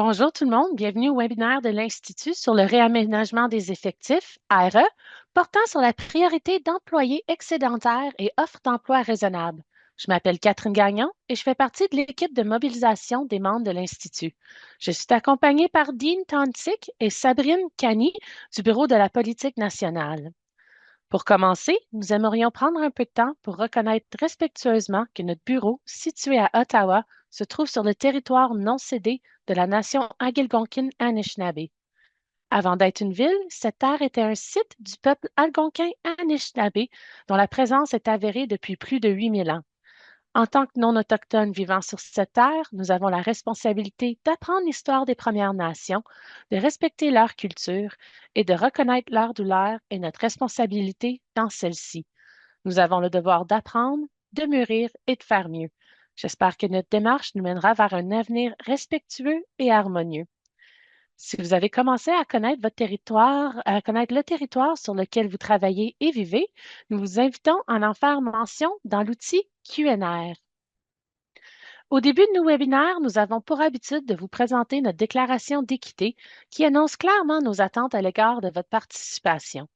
Bonjour tout le monde, bienvenue au webinaire de l'Institut sur le réaménagement des effectifs, ARE, portant sur la priorité d'employés excédentaires et offres d'emploi raisonnables. Je m'appelle Catherine Gagnon et je fais partie de l'équipe de mobilisation des membres de l'Institut. Je suis accompagnée par Dean Tonsick et Sabrine Cani du Bureau de la politique nationale. Pour commencer, nous aimerions prendre un peu de temps pour reconnaître respectueusement que notre bureau, situé à Ottawa, se trouve sur le territoire non cédé de la nation Algonquin-Anishinaabe. Avant d'être une ville, cette terre était un site du peuple Algonquin-Anishinaabe dont la présence est avérée depuis plus de 8000 ans. En tant que non-autochtones vivant sur cette terre, nous avons la responsabilité d'apprendre l'histoire des Premières Nations, de respecter leur culture et de reconnaître leur douleur et notre responsabilité dans celle-ci. Nous avons le devoir d'apprendre, de mûrir et de faire mieux. J'espère que notre démarche nous mènera vers un avenir respectueux et harmonieux. Si vous avez commencé à connaître votre territoire, à connaître le territoire sur lequel vous travaillez et vivez, nous vous invitons à en faire mention dans l'outil QNR. Au début de nos webinaires, nous avons pour habitude de vous présenter notre déclaration d'équité qui annonce clairement nos attentes à l'égard de votre participation.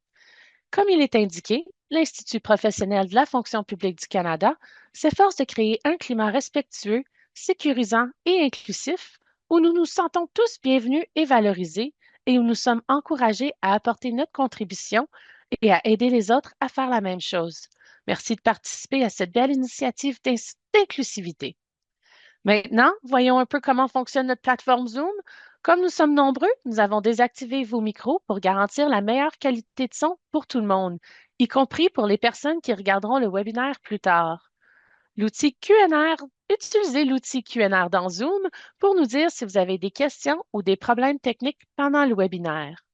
Comme il est indiqué, l'Institut professionnel de la fonction publique du Canada s'efforce de créer un climat respectueux, sécurisant et inclusif où nous nous sentons tous bienvenus et valorisés et où nous sommes encouragés à apporter notre contribution et à aider les autres à faire la même chose. Merci de participer à cette belle initiative d'inclusivité. Maintenant, voyons un peu comment fonctionne notre plateforme Zoom. Comme nous sommes nombreux, nous avons désactivé vos micros pour garantir la meilleure qualité de son pour tout le monde, y compris pour les personnes qui regarderont le webinaire plus tard. L'outil QNR, utilisez l'outil QNR dans Zoom pour nous dire si vous avez des questions ou des problèmes techniques pendant le webinaire.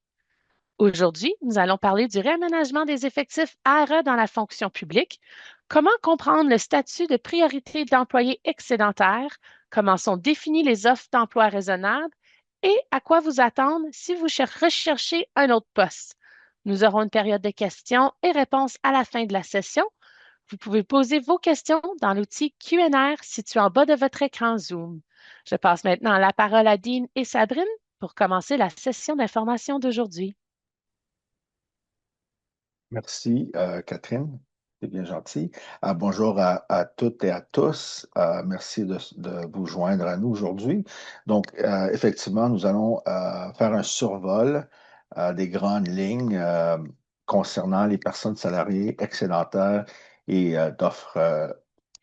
Aujourd'hui, nous allons parler du réaménagement des effectifs ARE dans la fonction publique, comment comprendre le statut de priorité d'employés excédentaires, comment sont définies les offres d'emploi raisonnables et à quoi vous attendre si vous recherchez un autre poste. Nous aurons une période de questions et réponses à la fin de la session. Vous pouvez poser vos questions dans l'outil QNR situé en bas de votre écran Zoom. Je passe maintenant la parole à Dean et Sabrine pour commencer la session d'information d'aujourd'hui. Merci, Catherine. C'est bien gentil. Bonjour à toutes et à tous. Merci de vous joindre à nous aujourd'hui. Donc, effectivement, nous allons faire un survol des grandes lignes concernant les personnes salariées excédentaires et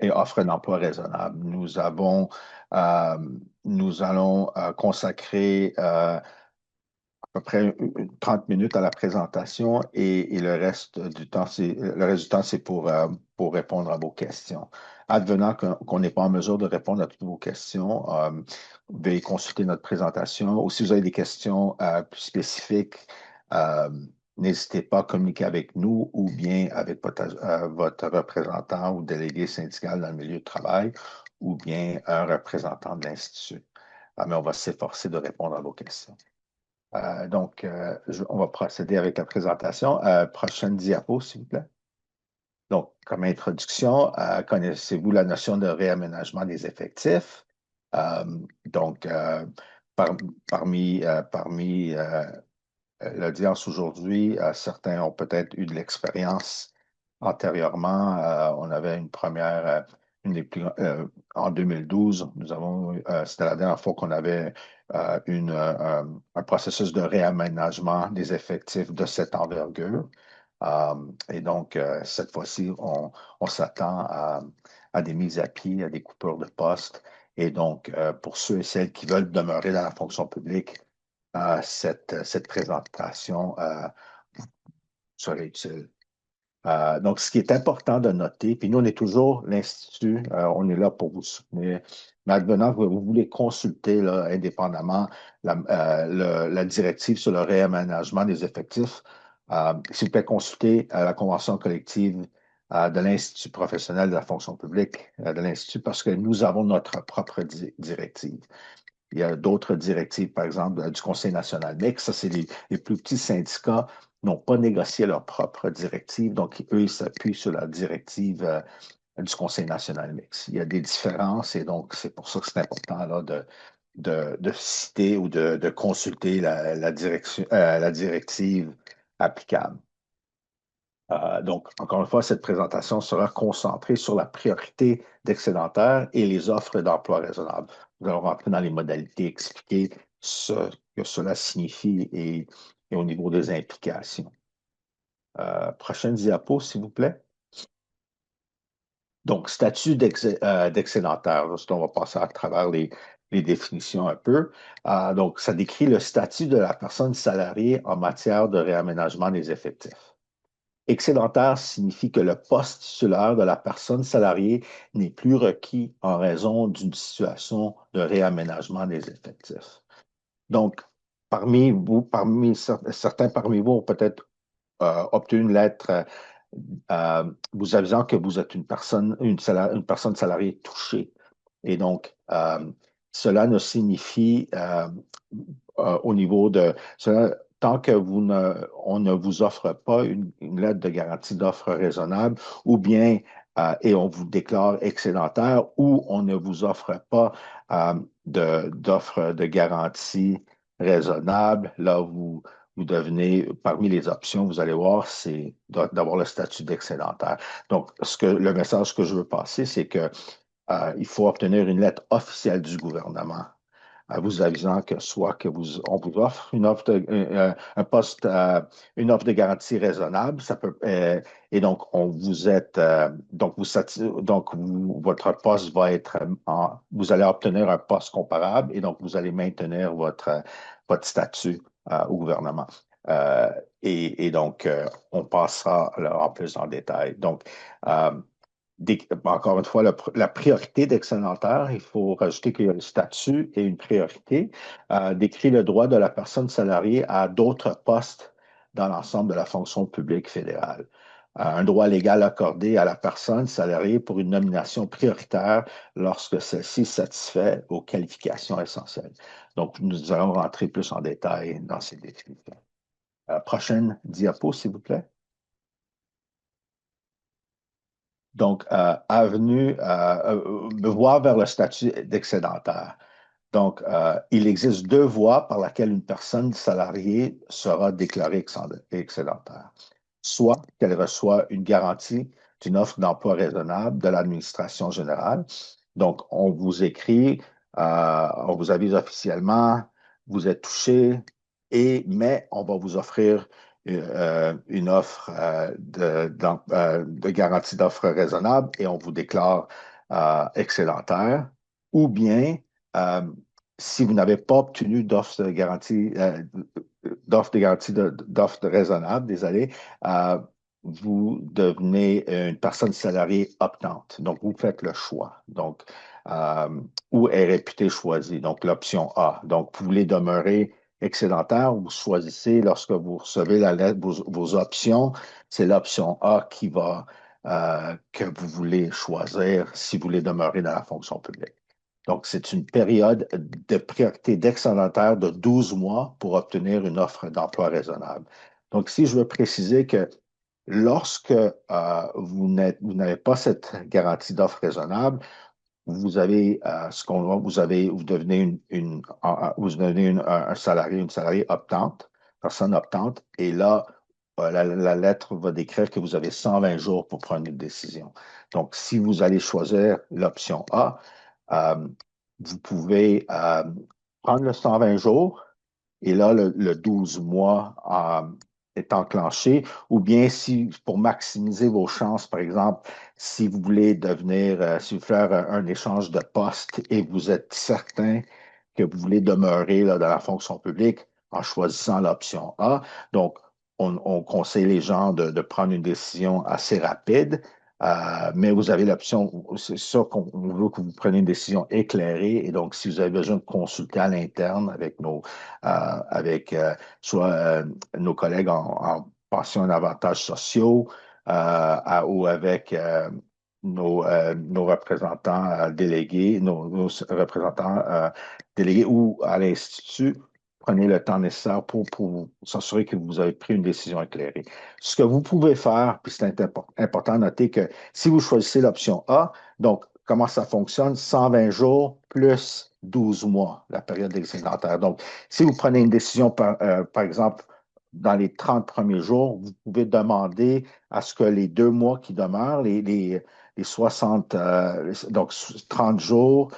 et offres d'emploi raisonnables. Euh, nous allons consacrer peu près 30 minutes à la présentation et le reste du temps, c'est pour répondre à vos questions. Advenant qu'on n'est pas en mesure de répondre à toutes vos questions, veuillez consulter notre présentation. Ou si vous avez des questions plus spécifiques, euh, n'hésitez pas à communiquer avec nous ou bien avec votre représentant ou délégué syndical dans le milieu de travail ou bien un représentant de l'Institut. Mais on va s'efforcer de répondre à vos questions. On va procéder avec la présentation. Prochaine diapo, s'il vous plaît. Donc, comme introduction, connaissez-vous la notion de réaménagement des effectifs? Euh, donc, par- parmi l'audience aujourd'hui, certains ont peut-être eu de l'expérience antérieurement. On avait une première, une des plus, en 2012, c'était la dernière fois qu'on avait un processus de réaménagement des effectifs de cette envergure. Et donc, cette fois-ci, on s'attend à des mises à pied, à des coupures de postes. Et donc, pour ceux et celles qui veulent demeurer dans la fonction publique, cette présentation serait utile. Donc, ce qui est important de noter, puis nous, on est toujours l'Institut, on est là pour vous soutenir, mais advenant que vous voulez consulter là, indépendamment la directive sur le réaménagement des effectifs, s'il vous plaît, consulter la convention collective de l'Institut professionnel de la fonction publique de l'Institut parce que nous avons notre propre directive. Il y a d'autres directives, par exemple, du Conseil national mixte. Ça, c'est les plus petits syndicats n'ont pas négocié leur propre directive, donc eux, ils s'appuient sur la directive du Conseil national mixte. Il y a des différences et donc c'est pour ça que c'est important là, de citer ou de consulter la directive applicable. Donc, encore une fois, cette présentation sera concentrée sur la priorité d'excédentaire et les offres d'emploi raisonnables. Nous allons rentrer dans les modalités, expliquer ce que cela signifie et au niveau des implications. Prochaine diapo, s'il vous plaît. Donc, statut d'excédentaire. On va passer à travers les définitions un peu. Donc, ça décrit le statut de la personne salariée en matière de réaménagement des effectifs. Excédentaire signifie que le poste titulaire de la personne salariée n'est plus requis en raison d'une situation de réaménagement des effectifs. Donc, certains parmi vous ont peut-être obtenu une lettre vous avisant que vous êtes une personne salariée touchée. Et donc, cela ne signifie au niveau de cela, tant que on ne vous offre pas une lettre de garantie d'offre raisonnable, ou bien et on vous déclare excédentaire, ou on ne vous offre pas d'offre de garantie raisonnable, là, vous devenez, parmi les options, vous allez voir, c'est d'avoir le statut d'excédentaire. Donc, le message que je veux passer, c'est que il faut obtenir une lettre officielle du gouvernement vous avisant que soit on vous offre une offre un poste, une offre de garantie raisonnable, et donc votre poste va être vous allez obtenir un poste comparable et donc vous allez maintenir votre statut au gouvernement. Et donc, on passera là, en plus en détail. Donc, euh, encore une fois, la priorité d'excédentaire, il faut rajouter qu'il y a le statut et une priorité, décrit le droit de la personne salariée à d'autres postes dans l'ensemble de la fonction publique fédérale. Un droit légal accordé à la personne salariée pour une nomination prioritaire lorsque celle-ci satisfait aux qualifications essentielles. Donc, nous allons rentrer plus en détail dans ces définitions. Prochaine diapo, s'il vous plaît. Donc, avenue, voie vers le statut d'excédentaire. Donc, il existe deux voies par lesquelles une personne salariée sera déclarée excédentaire. Soit qu'elle reçoit une garantie d'une offre d'emploi raisonnable de l'administration générale. Donc, on vous écrit, on vous avise officiellement, vous êtes touché, mais on va vous offrir une offre de garantie d'offre raisonnable et on vous déclare excédentaire. Ou bien, euh, si vous n'avez pas obtenu d'offre de garantie, d'offre de raisonnable, désolé, euh, vous devenez une personne salariée optante. Donc, vous faites le choix. Donc, euh, ou est réputé choisi. Donc, l'option A. Donc, vous voulez demeurer excédentaire, vous choisissez lorsque vous recevez la lettre, vos options, c'est l'option A que vous voulez choisir si vous voulez demeurer dans la fonction publique. Donc, c'est une période de priorité d'excédentaire de 12 mois pour obtenir une offre d'emploi raisonnable. Donc, si je veux préciser que lorsque vous n'avez pas cette garantie d'offre raisonnable, vous avez vous devenez un salarié, une salariée optante, personne optante, et là, la lettre va décrire que vous avez 120 jours pour prendre une décision. Donc, si vous allez choisir l'option A, euh, vous pouvez prendre le 120 jours et là, le 12 mois est enclenché. Ou bien, si pour maximiser vos chances, par exemple, si vous voulez si vous voulez faire un échange de poste et vous êtes certain que vous voulez demeurer là, dans la fonction publique en choisissant l'option A. Donc, on conseille les gens de prendre une décision assez rapide. Mais vous avez l'option, c'est sûr qu'on veut que vous preniez une décision éclairée. Et donc, si vous avez besoin de consulter à l'interne avec soit nos collègues en pension et avantages sociaux ou avec nos représentants délégués, nos représentants délégués ou à l'Institut, prenez le temps nécessaire pour vous s'assurer que vous avez pris une décision éclairée. Ce que vous pouvez faire, puis c'est important de noter que si vous choisissez l'option A, donc comment ça fonctionne, 120 jours, plus 12 mois, la période excédentaire. Donc, si vous prenez une décision, par exemple, dans les 30 premiers jours, vous pouvez demander à ce que les 2 mois qui demeurent, les 60, donc 30 jours,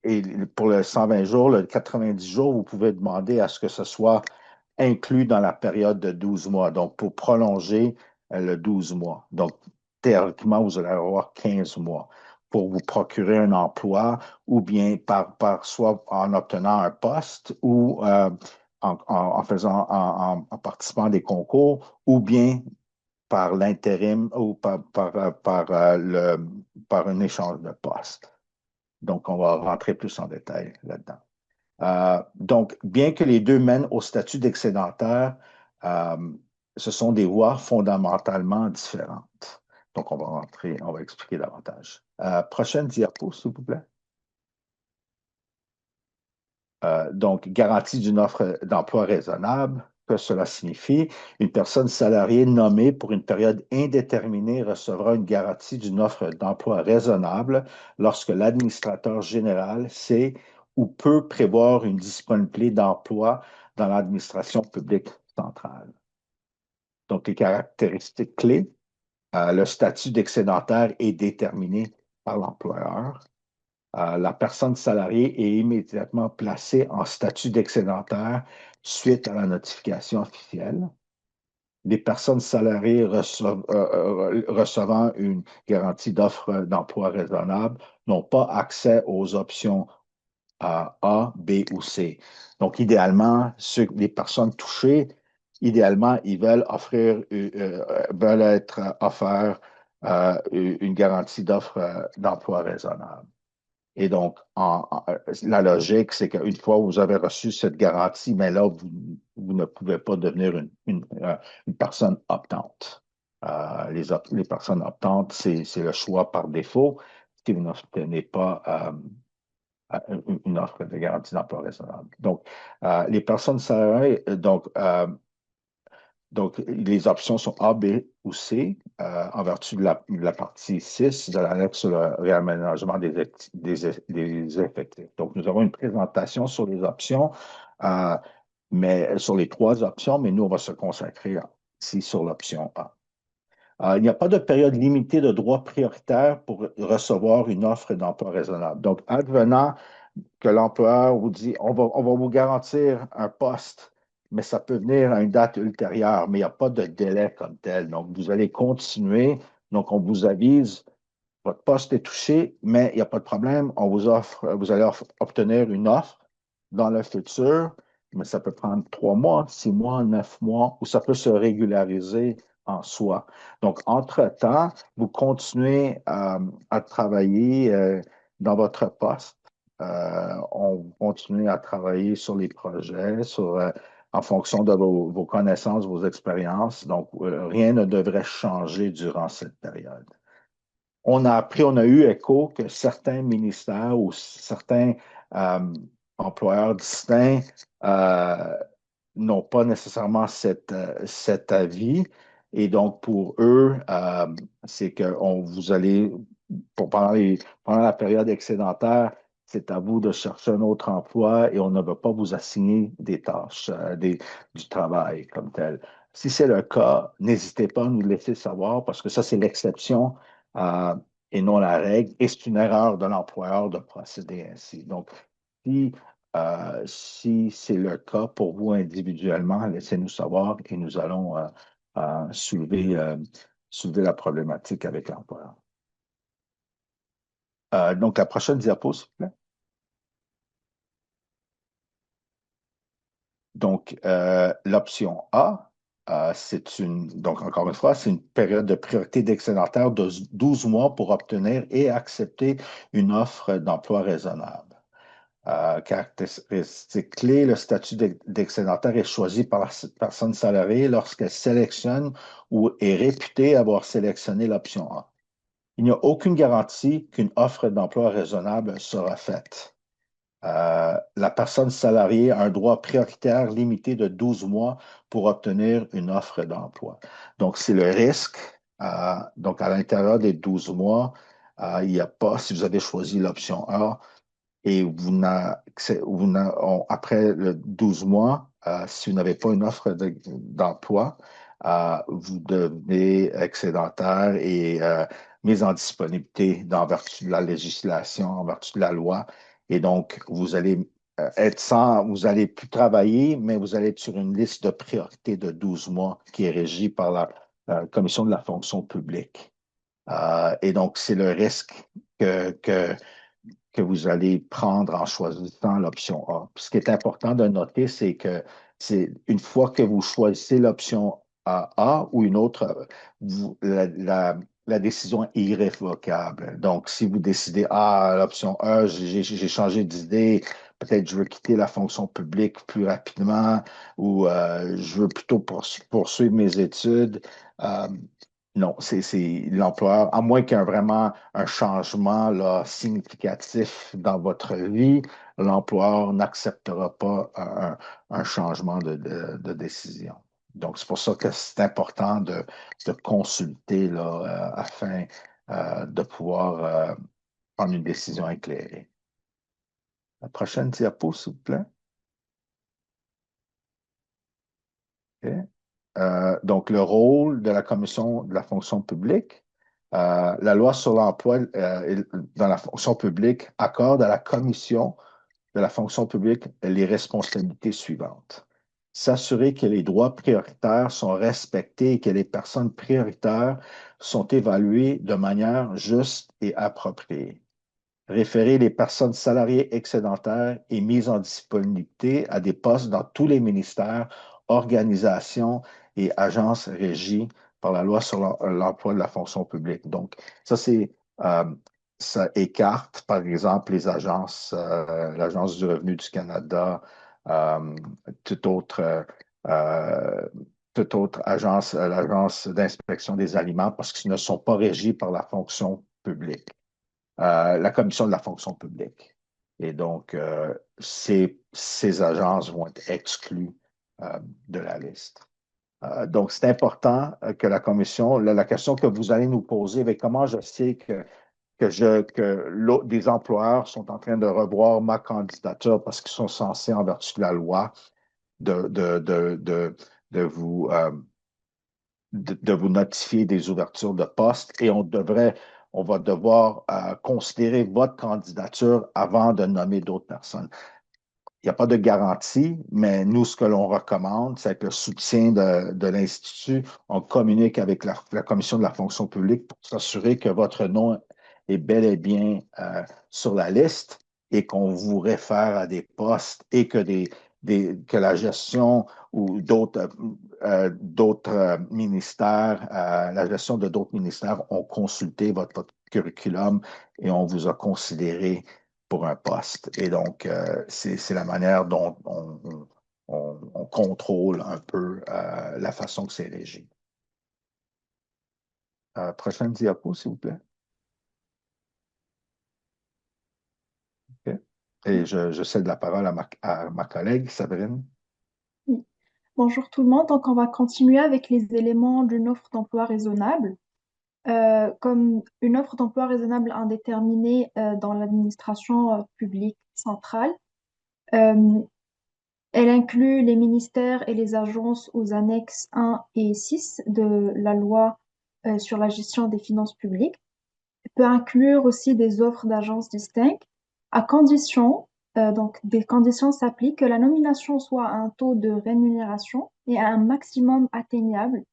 et pour le 120 jours, le 90 jours, vous pouvez demander à ce que ce soit inclus dans la période de 12 mois, donc pour prolonger le 12 mois. Donc, théoriquement, vous allez avoir 15 mois pour vous procurer un emploi ou bien soit en obtenant un poste ou en participant à des concours ou bien par l'intérim ou par un échange de poste. Donc, on va rentrer plus en détail là-dedans. Donc, bien que les deux mènent au statut d'excédentaire, euh, ce sont des voies fondamentalement différentes. Donc, on va expliquer davantage. Prochaine diapo, s'il vous plaît. Donc, garantie d'une offre d'emploi raisonnable. Que cela signifie? Une personne salariée nommée pour une période indéterminée recevra une garantie d'une offre d'emploi raisonnable lorsque l'administrateur général sait ou peut prévoir une disponibilité d'emploi dans l'administration publique centrale. Donc, les caractéristiques clés, le statut d'excédentaire est déterminé par l'employeur. La personne salariée est immédiatement placée en statut d'excédentaire suite à la notification officielle. Les personnes salariées recevant une garantie d'offre d'emploi raisonnable n'ont pas accès aux options A, B ou C. Donc, idéalement, les personnes touchées, idéalement, ils veulent être offerts une garantie d'offre d'emploi raisonnable. Et donc, la logique, c'est qu'une fois que vous avez reçu cette garantie, mais là, vous ne pouvez pas devenir une personne optante. Les personnes optantes, c'est le choix par défaut si vous n'obtenez pas une offre de garantie d'emploi raisonnable. Donc, les personnes salariées, donc, les options sont A, B ou C, en vertu de la partie 6 de l'annexe sur le réaménagement des effectifs. Donc, nous avons une présentation sur les options, euh, mais sur les trois options, mais nous, on va se consacrer ici sur l'option A. Il n'y a pas de période limitée de droits prioritaires pour recevoir une offre d'emploi raisonnable. Donc, advenant que l'employeur vous dit, on va vous garantir un poste, mais ça peut venir à une date ultérieure, mais il n'y a pas de délai comme tel. Donc, vous allez continuer. Donc, on vous avise, votre poste est touché, mais il n'y a pas de problème. Vous allez obtenir une offre dans le futur, mais ça peut prendre 3 mois, 6 mois, 9 mois, ou ça peut se régulariser en soi. Donc, entre-temps, vous continuez à travailler dans votre poste. On continue à travailler sur les projets, en fonction de vos connaissances, vos expériences. Donc, rien ne devrait changer durant cette période. On a eu écho que certains ministères ou certains euh, employeurs distincts euh, n'ont pas nécessairement cet avis. Et donc, pour eux, c'est que vous allez, pendant la période excédentaire, c'est à vous de chercher un autre emploi et on ne va pas vous assigner des tâches, du travail comme tel. Si c'est le cas, n'hésitez pas à nous laisser savoir parce que ça, c'est l'exception euh, et non la règle. Et c'est une erreur de l'employeur de procéder ainsi. Donc, si si c'est le cas pour vous individuellement, laissez-nous savoir et nous allons soulever la problématique avec l'employeur. Donc, la prochaine diapo, s'il vous plaît. Donc, l'option A, donc encore une fois, c'est une période de priorité d'excédentaire de 12 mois pour obtenir et accepter une offre d'emploi raisonnable. Caractéristique clé, le statut d'excédentaire est choisi par la personne salariée lorsqu'elle sélectionne ou est réputée avoir sélectionné l'option A. Il n'y a aucune garantie qu'une offre d'emploi raisonnable sera faite. La personne salariée a un droit prioritaire limité de 12 mois pour obtenir une offre d'emploi. Donc, c'est le risque. Donc, à l'intérieur des 12 mois, Il n'y a pas, si vous avez choisi l'option A, et après le 12 mois, si vous n'avez pas une offre d'emploi, vous devenez excédentaire et mis en disponibilité en vertu de la législation, en vertu de la loi. Et donc, vous allez vous allez plus travailler, mais vous allez être sur une liste de priorité de 12 mois qui est régie par la Commission de la fonction publique. Et donc, c'est le risque que vous allez prendre en choisissant l'option A. Puis ce qui est important de noter, c'est que c'est une fois que vous choisissez l'option A ou une autre, la décision est irrévocable. Donc, si vous décidez, l'option A, j'ai changé d'idée, peut-être je veux quitter la fonction publique plus rapidement ou je veux plutôt poursuivre mes études. euh, non, c'est l'employeur, à moins qu'il y ait vraiment un changement là, significatif dans votre vie, l'employeur n'acceptera pas un changement de décision. Donc, c'est pour ça que c'est important de consulter là, afin de pouvoir prendre une décision éclairée. La prochaine diapo, s'il vous plaît. OK. Donc, le rôle de la Commission de la fonction publique. La loi sur l'emploi dans la fonction publique accorde à la Commission de la fonction publique les responsabilités suivantes. S'assurer que les droits prioritaires sont respectés et que les personnes prioritaires sont évaluées de manière juste et appropriée. Référer les personnes salariées excédentaires et mises en disponibilité à des postes dans tous les ministères, organisations et agences régies par la loi sur l'emploi de la fonction publique. Donc, ça, euh, ça écarte, par exemple, les agences, l'Agence du revenu du Canada, euh, toute autre, euh, toute autre agence, l'Agence d'inspection des aliments, parce qu'ils ne sont pas régis par la fonction publique, la commission de la fonction publique. Et donc, ces agences vont être exclues de la liste. Donc, c'est important que la commission, la question que vous allez nous poser, mais comment je sais que des employeurs sont en train de revoir ma candidature parce qu'ils sont censés, en vertu de la loi, de, de, de, de, de vous, de vous notifier des ouvertures de postes et on va devoir considérer votre candidature avant de nommer d'autres personnes. Il n'y a pas de garantie, mais nous, ce que l'on recommande, c'est avec le soutien de l'Institut, on communique avec la Commission de la fonction publique pour s'assurer que votre nom est bel et bien sur la liste et qu'on vous réfère à des postes et que la gestion ou d'autres ministères, la gestion de d'autres ministères ont consulté votre curriculum et on vous a considéré pour un poste. Et donc, c'est la manière dont on contrôle un peu la façon que c'est régi. Prochaine diapo, s'il vous plaît. OK. Et je cède la parole à ma collègue, Sabrine. Oui. Bonjour tout le monde. Donc, on va continuer avec les éléments d'une offre d'emploi raisonnable. Comme une offre d'emploi raisonnable indéterminée dans l'administration publique centrale. Euh, Elle inclut les ministères et les agences aux annexes 1 et 6 de la loi sur la gestion des finances publiques. Elle peut inclure aussi des offres d'agences distinctes à condition, donc des conditions s'appliquent que la nomination soit à un taux de rémunération et à un maximum atteignable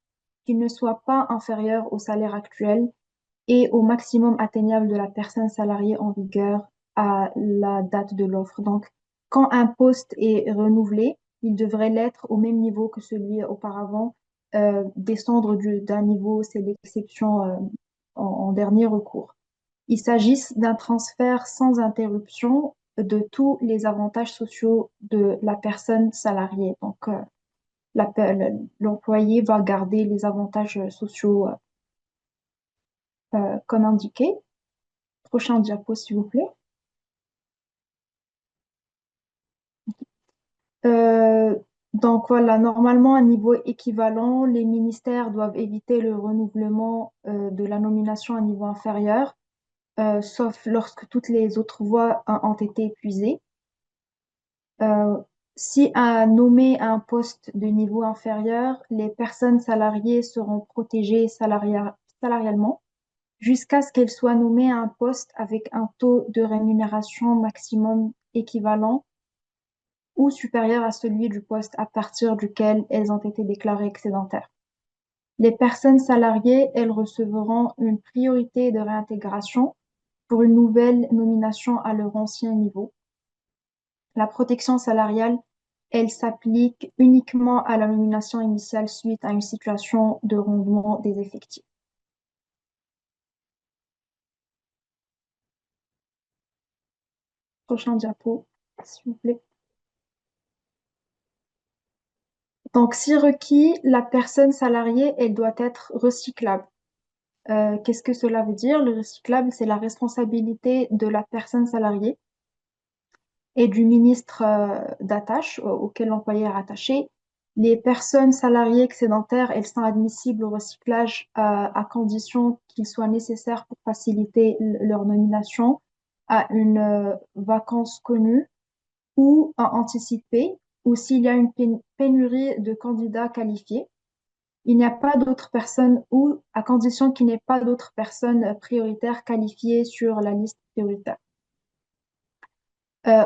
qui ne soit pas inférieur au salaire actuel et au maximum atteignable de la personne salariée en vigueur à la date de l'offre. Donc, quand un poste est renouvelé, il devrait l'être au même niveau que celui auparavant. Descendre d'un niveau, c'est l'exception en dernier recours. Il s'agit d'un transfert sans interruption de tous les avantages sociaux de la personne salariée. Donc, l'employé va garder les avantages sociaux comme indiqué. Prochain diapo, s'il vous plaît. Euh, donc voilà, normalement, à niveau équivalent, les ministères doivent éviter le renouvellement de la nomination à niveau inférieur. sauf lorsque toutes les autres voies ont été épuisées. Euh, Si un nommé à un poste de niveau inférieur, les personnes salariées seront protégées salarialement jusqu'à ce qu'elles soient nommées à un poste avec un taux de rémunération maximum équivalent ou supérieur à celui du poste à partir duquel elles ont été déclarées excédentaires. Les personnes salariées, elles recevront une priorité de réintégration pour une nouvelle nomination à leur ancien niveau. La protection salariale, elle s'applique uniquement à la nomination initiale suite à une situation de rendement des effectifs. Prochain diapo, s'il vous plaît. Donc, si requis, la personne salariée, elle doit être recyclable. Qu'est-ce que cela veut dire? Le recyclable, c'est la responsabilité de la personne salariée et du ministre d'attache auquel l'employé est rattaché. Les personnes salariées excédentaires, elles sont admissibles au recyclage à condition qu'il soit nécessaire pour faciliter leur nomination à une vacance connue ou à anticiper, ou s'il y a une pénurie de candidats qualifiés. Il n'y a pas d'autres personnes ou à condition qu'il n'y ait pas d'autres personnes prioritaires qualifiées sur la liste prioritaire.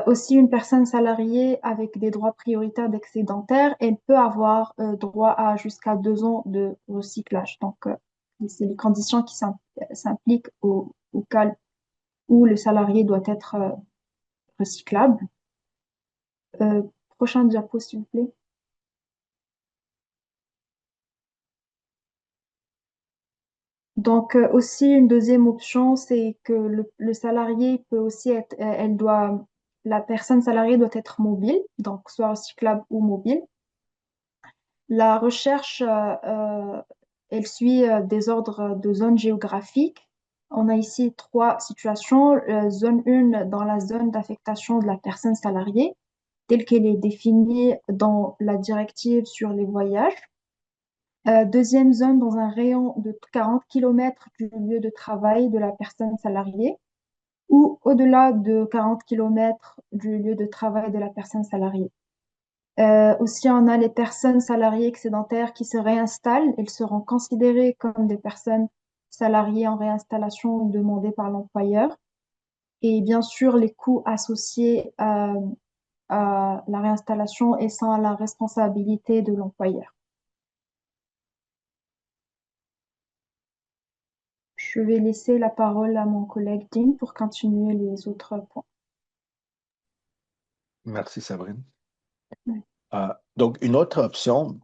Aussi, une personne salariée avec des droits prioritaires d'excédentaire, elle peut avoir droit à jusqu'à 2 ans de recyclage. Donc, c'est les conditions qui s'impliquent au cas où le salarié doit être recyclable. Euh, Prochain diapo, s'il vous plaît. Donc, aussi, une deuxième option, c'est que le salarié peut aussi être, la personne salariée doit être mobile, donc soit recyclable ou mobile. La recherche, elle suit des ordres de zones géographiques. On a ici 3 situations. Zone 1 dans la zone d'affectation de la personne salariée, telle qu'elle est définie dans la directive sur les voyages. Deuxième zone dans un rayon de 40 km du lieu de travail de la personne salariée ou au-delà de 40 km du lieu de travail de la personne salariée. Aussi, on a les personnes salariées excédentaires qui se réinstallent. Elles seront considérées comme des personnes salariées en réinstallation demandées par l'employeur. Et bien sûr, les coûts associés à la réinstallation et sont à la responsabilité de l'employeur. Je vais laisser la parole à mon collègue Dean pour continuer les autres points. Merci, Sabrine. Ouais. Donc, une autre option,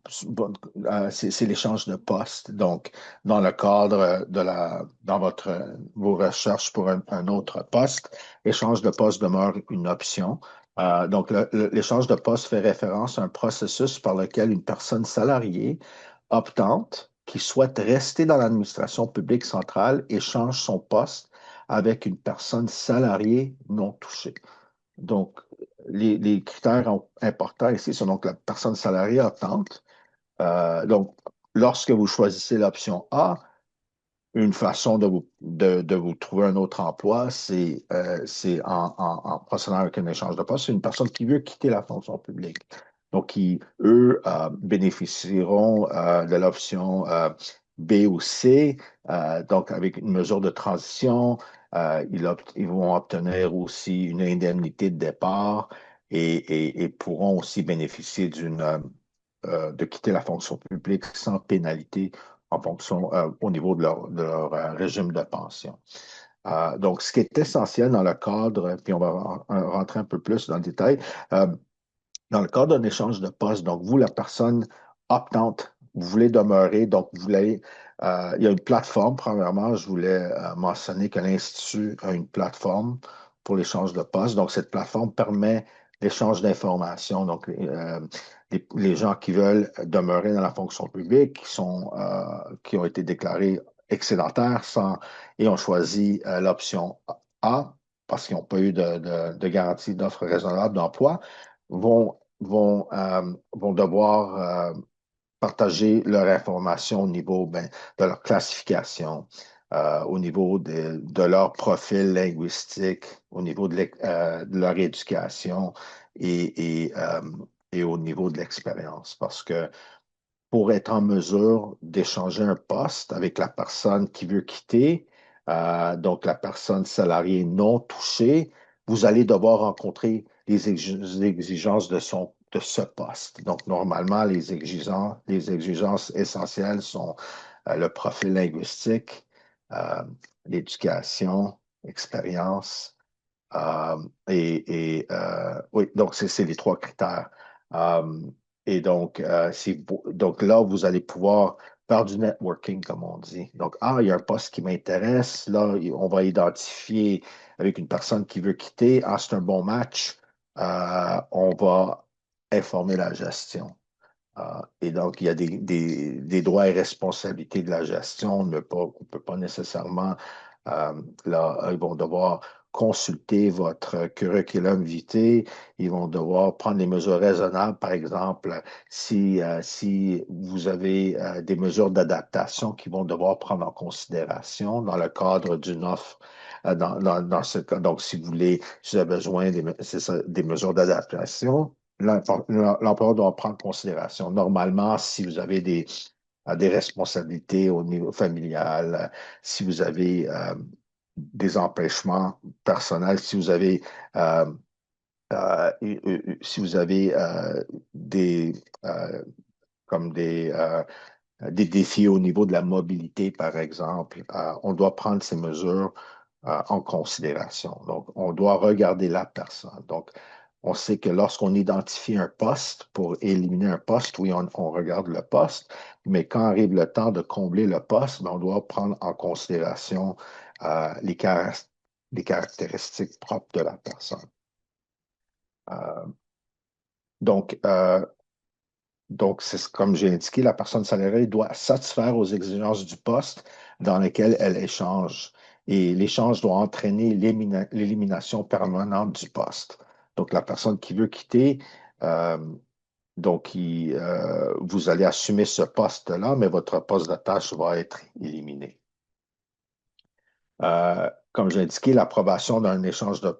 c'est l'échange de poste. Donc, dans le cadre dans vos recherches pour un autre poste, l'échange de poste demeure une option. Donc, l'échange de poste fait référence à un processus par lequel une personne salariée optante qui souhaite rester dans l'administration publique centrale échange son poste avec une personne salariée non touchée. Donc, les critères importants ici sont donc la personne salariée optante. Donc, lorsque vous choisissez l'option A, une façon de vous trouver un autre emploi, c'est en procédant avec un échange de poste. C'est une personne qui veut quitter la fonction publique. Donc, eux, bénéficieront de l'option B ou C, donc avec une mesure de transition. Ils vont obtenir aussi une indemnité de départ et pourront aussi bénéficier de quitter la fonction publique sans pénalité en fonction au niveau de leur régime de pension. Donc, ce qui est essentiel dans le cadre, puis on va rentrer un peu plus dans le détail, euh, dans le cadre d'un échange de poste, donc vous, la personne optante, vous voulez demeurer, donc il y a une plateforme, premièrement, je voulais mentionner que l'Institut a une plateforme pour l'échange de poste. Donc, cette plateforme permet l'échange d'informations. Donc, les gens qui veulent demeurer dans la fonction publique, qui ont été déclarés excédentaires et ont choisi l'option A parce qu'ils n'ont pas eu de garantie d'offre raisonnable d'emploi, vont devoir partager leur information au niveau de leur classification, au niveau de leur profil linguistique, au niveau de leur éducation et au niveau de l'expérience. Parce que pour être en mesure d'échanger un poste avec la personne qui veut quitter, donc la personne salariée non touchée, vous allez devoir rencontrer les exigences de ce poste. Donc, normalement, les exigences essentielles sont le profil linguistique, euh, l'éducation, l'expérience, oui, donc c'est les trois critères. Euh, et donc, donc là, vous allez pouvoir faire du networking, comme on dit. Donc, il y a un poste qui m'intéresse. Là, on va identifier avec une personne qui veut quitter. C'est un bon match. On va informer la gestion. Et donc, il y a des droits et responsabilités de la gestion. On ne peut pas nécessairement, là, ils vont devoir consulter votre curriculum vitae. Ils vont devoir prendre des mesures raisonnables. Par exemple, si vous avez des mesures d'adaptation qu'ils vont devoir prendre en considération dans le cadre d'une offre. Dans ce cas, donc, si vous avez besoin c'est ça, des mesures d'adaptation, l'employeur doit prendre en considération. Normalement, si vous avez des responsabilités au niveau familial, si vous avez des empêchements personnels, euh, si vous avez des, euh, comme des défis au niveau de la mobilité, par exemple, on doit prendre ces mesures en considération. Donc, on doit regarder la personne. Donc, on sait que lorsqu'on identifie un poste, pour éliminer un poste, oui, on regarde le poste, mais quand arrive le temps de combler le poste, ben, on doit prendre en considération les caractéristiques propres de la personne. Euh, donc, euh, Donc, c'est comme j'ai indiqué, la personne salariée doit satisfaire aux exigences du poste dans lequel elle échange. Et l'échange doit entraîner l'élimination permanente du poste. Donc, la personne qui veut quitter, euh, vous allez assumer ce poste-là, mais votre poste de tâche va être éliminé. Comme j'ai indiqué, l'approbation d'un échange de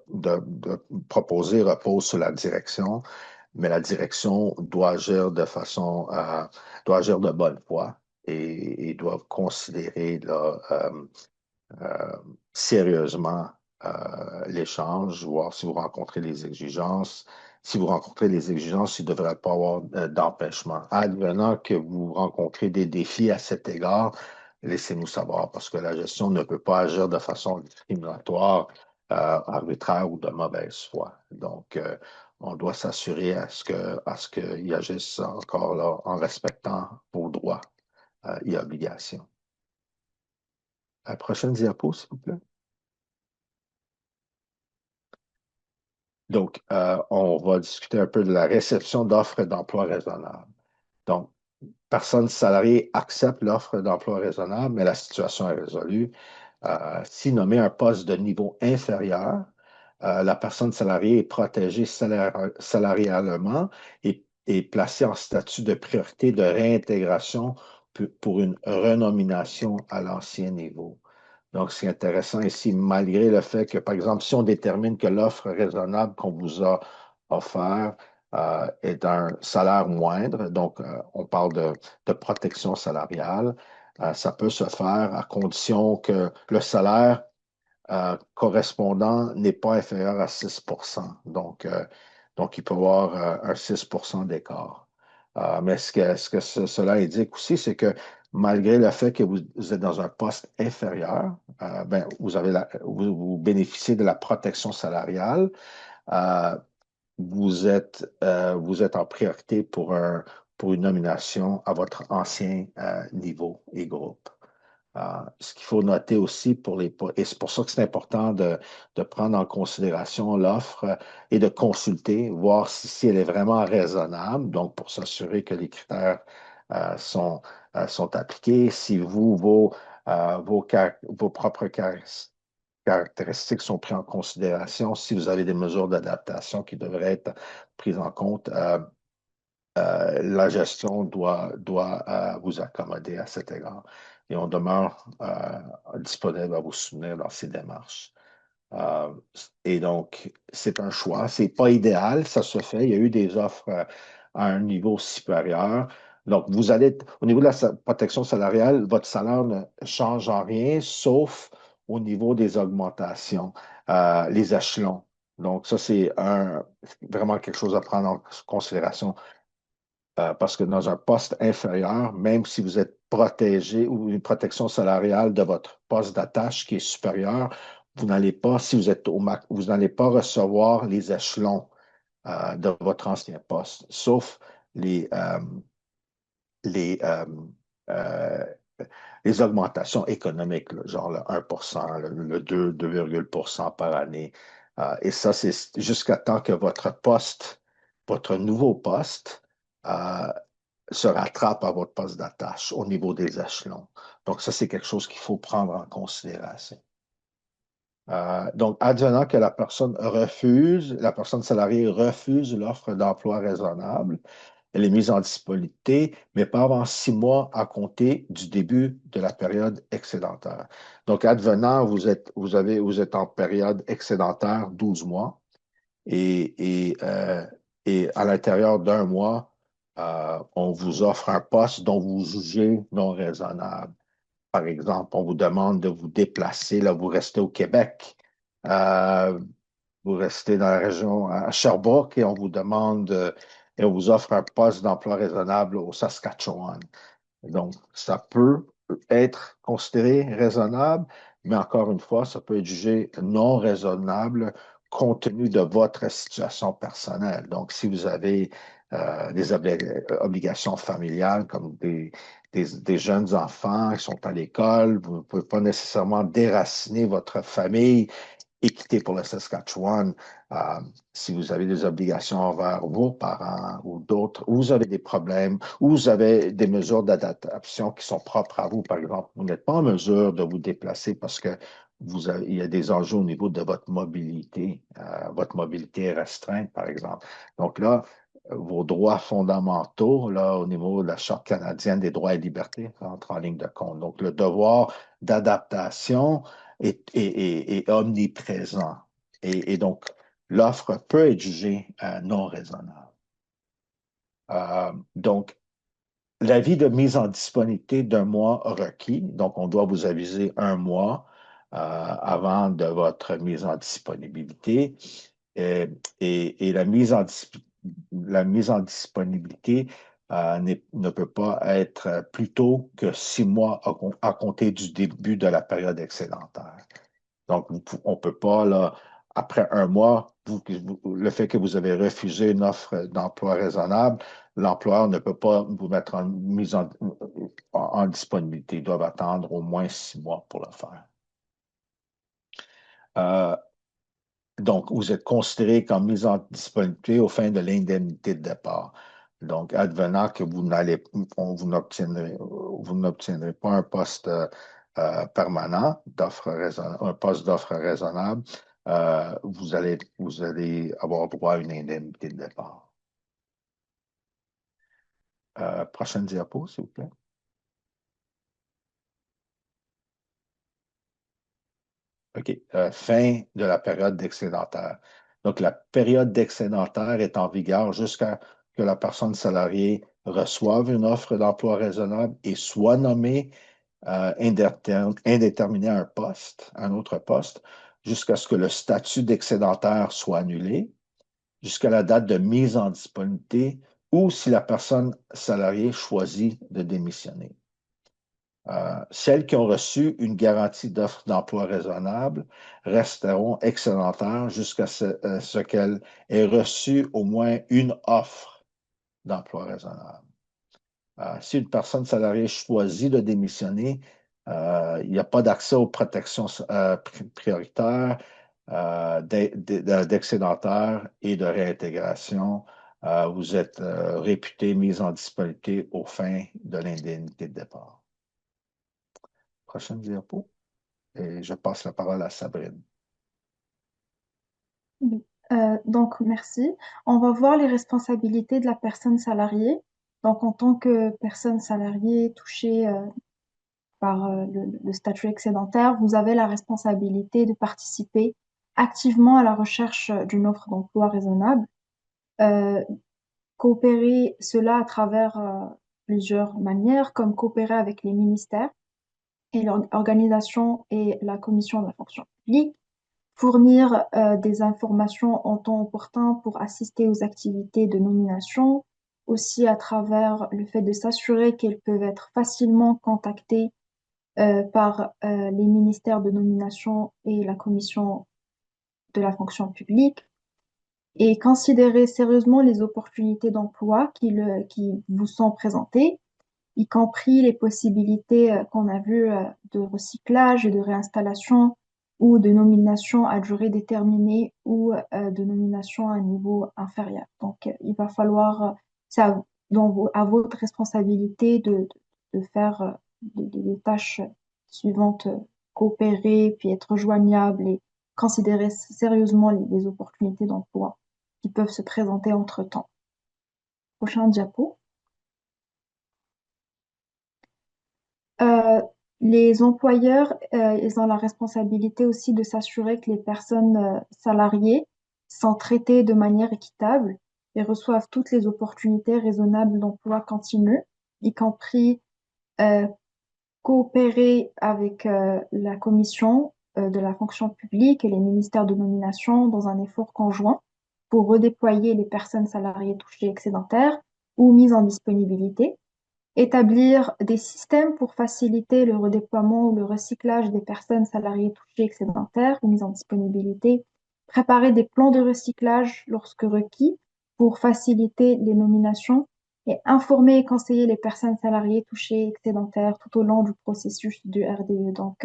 proposé repose sur la direction, mais la direction doit agir doit agir de bonne foi et doit considérer là, euh, sérieusement l'échange, voir si vous rencontrez les exigences. Si vous rencontrez les exigences, il ne devrait pas avoir d'empêchement. Advenant que vous rencontrez des défis à cet égard, laissez-nous savoir parce que la gestion ne peut pas agir de façon discriminatoire, arbitraire ou de mauvaise foi. Donc, on doit s'assurer à ce qu'ils agissent encore là en respectant vos droits et obligations. La prochaine diapo, s'il vous plaît. Donc, on va discuter un peu de la réception d'offres d'emploi raisonnables. Donc, personne salariée accepte l'offre d'emploi raisonnable, mais la situation est résolue. Si nommé un poste de niveau inférieur, la personne salariée est protégée salarialement et placée en statut de priorité de réintégration pour une renomination à l'ancien niveau. Donc, c'est intéressant ici, malgré le fait que, par exemple, si on détermine que l'offre raisonnable qu'on vous a offert est un salaire moindre, donc on parle de protection salariale, ça peut se faire à condition que le salaire correspondant n'est pas inférieur à 6 donc, il peut y avoir un 6 d'écart. Mais cela indique aussi, c'est que malgré le fait que vous êtes dans un poste inférieur, ben, vous bénéficiez de la protection salariale. Euh, vous êtes en priorité pour une nomination à votre ancien niveau et groupe. Ce qu'il faut noter aussi et c'est pour ça que c'est important de prendre en considération l'offre et de consulter, voir si elle est vraiment raisonnable, donc pour s'assurer que les critères sont appliqués, si vos propres caractéristiques sont prises en considération, si vous avez des mesures d'adaptation qui devraient être prises en compte. La gestion doit vous accommoder à cet égard. et on demeure disponible à vous soutenir dans ces démarches. Euh, et donc, c'est un choix. C'est pas idéal, ça se fait. Il y a eu des offres à un niveau supérieur. Donc, vous allez, au niveau de la protection salariale, votre salaire ne change en rien, sauf au niveau des augmentations, les échelons. Donc, ça, vraiment quelque chose à prendre en considération. Parce que dans un poste inférieur, même si vous êtes protégé ou une protection salariale de votre poste d'attache qui est supérieur, vous n'allez pas, si vous êtes vous n'allez pas recevoir les échelons de votre ancien poste, sauf les, les, euh, euh, les augmentations économiques, là, genre le 1%, le 2,% par année. Et ça, c'est jusqu'à temps que votre nouveau poste, euh, se rattrape à votre poste d'attache au niveau des échelons. Donc, ça, c'est quelque chose qu'il faut prendre en considération. Donc, advenant que la personne salariée refuse l'offre d'emploi raisonnable, elle est mise en disponibilité, mais pas avant 6 mois à compter du début de la période excédentaire. Donc, advenant, vous êtes en période excédentaire 12 mois et à l'intérieur d'un mois, on vous offre un poste dont vous jugez non raisonnable. Par exemple, on vous demande de vous déplacer, là, vous restez au Québec, euh, vous restez dans la région à Sherbrooke et on vous demande et on vous offre un poste d'emploi raisonnable au Saskatchewan. Donc, ça peut être considéré raisonnable, mais encore une fois, ça peut être jugé non raisonnable compte tenu de votre situation personnelle. Donc, si vous avez des obligations familiales comme des jeunes enfants qui sont à l'école, vous ne pouvez pas nécessairement déraciner votre famille et quitter pour le Saskatchewan. Euh, si vous avez des obligations envers vos parents ou d'autres, ou vous avez des problèmes, ou vous avez des mesures d'adaptation qui sont propres à vous, par exemple, vous n'êtes pas en mesure de vous déplacer parce que il y a des enjeux au niveau de votre mobilité. Votre mobilité est restreinte, par exemple. Donc là, vos droits fondamentaux, là, au niveau de la Charte canadienne des droits et libertés, rentrent en ligne de compte. Donc, le devoir d'adaptation est omniprésent. Et donc, l'offre peut être jugée non raisonnable. Donc, l'avis de mise en disponibilité d'un mois requis, donc on doit vous aviser un mois avant de votre mise en disponibilité. Et, la mise en disponibilité ne peut pas être plus tôt que 6 mois à compter du début de la période excédentaire. Donc, on ne peut pas, là, après un mois, le fait que vous avez refusé une offre d'emploi raisonnable, l'employeur ne peut pas vous mettre en mise en disponibilité. Ils doivent attendre au moins 6 mois pour le faire. Euh, donc, vous êtes considéré comme mise en disponibilité au fin de l'indemnité de départ. Donc, advenant que vous n'obtiendrez pas un poste permanent, un poste d'offre raisonnable, vous allez avoir droit à une indemnité de départ. Prochaine diapo, s'il vous plaît. OK. Fin de la période d'excédentaire. Donc, la période d'excédentaire est en vigueur jusqu'à que la personne salariée reçoive une offre d'emploi raisonnable et soit nommée indéterminé à un autre poste, jusqu'à ce que le statut d'excédentaire soit annulé, jusqu'à la date de mise en disponibilité ou si la personne salariée choisit de démissionner. Celles qui ont reçu une garantie d'offre d'emploi raisonnable resteront excédentaires jusqu'à ce qu'elles aient reçu au moins une offre d'emploi raisonnable. Si une personne salariée choisit de démissionner, il n'y a pas d'accès aux protections prioritaires, d'excédentaire et de réintégration. Vous êtes réputé, mis en disponibilité aux fins de l'indemnité de départ. Prochaine diapo. Et je passe la parole à Sabrine. Oui. Donc, merci. On va voir les responsabilités de la personne salariée. Donc, en tant que personne salariée touchée par le statut excédentaire, vous avez la responsabilité de participer activement à la recherche d'une offre d'emploi raisonnable. Euh, Coopérer cela à travers plusieurs manières, comme coopérer avec les ministères et l'organisation et la commission de la fonction publique, fournir des informations en temps opportun pour assister aux activités de nomination, aussi à travers le fait de s'assurer qu'elles peuvent être facilement contactées par les ministères de nomination et la commission de la fonction publique, et considérer sérieusement les opportunités d'emploi qui vous sont présentées, y compris les possibilités qu'on a vues de recyclage et de réinstallation ou de nomination à durée déterminée ou de nomination à un niveau inférieur. Donc, il va falloir, c'est à votre responsabilité de faire les tâches suivantes, coopérer, puis être joignable et considérer sérieusement les opportunités d'emploi qui peuvent se présenter entre-temps. Prochain diapo. Euh, les employeurs, ils ont la responsabilité aussi de s'assurer que les personnes salariées sont traitées de manière équitable et reçoivent toutes les opportunités raisonnables d'emploi continu, y compris euh, coopérer avec la commission de la fonction publique et les ministères de nomination dans un effort conjoint pour redéployer les personnes salariées touchées excédentaires ou mises en disponibilité, établir des systèmes pour faciliter le redéploiement ou le recyclage des personnes salariées touchées excédentaires ou mises en disponibilité, préparer des plans de recyclage lorsque requis pour faciliter les nominations et informer et conseiller les personnes salariées touchées excédentaires tout au long du processus du RDE. Donc,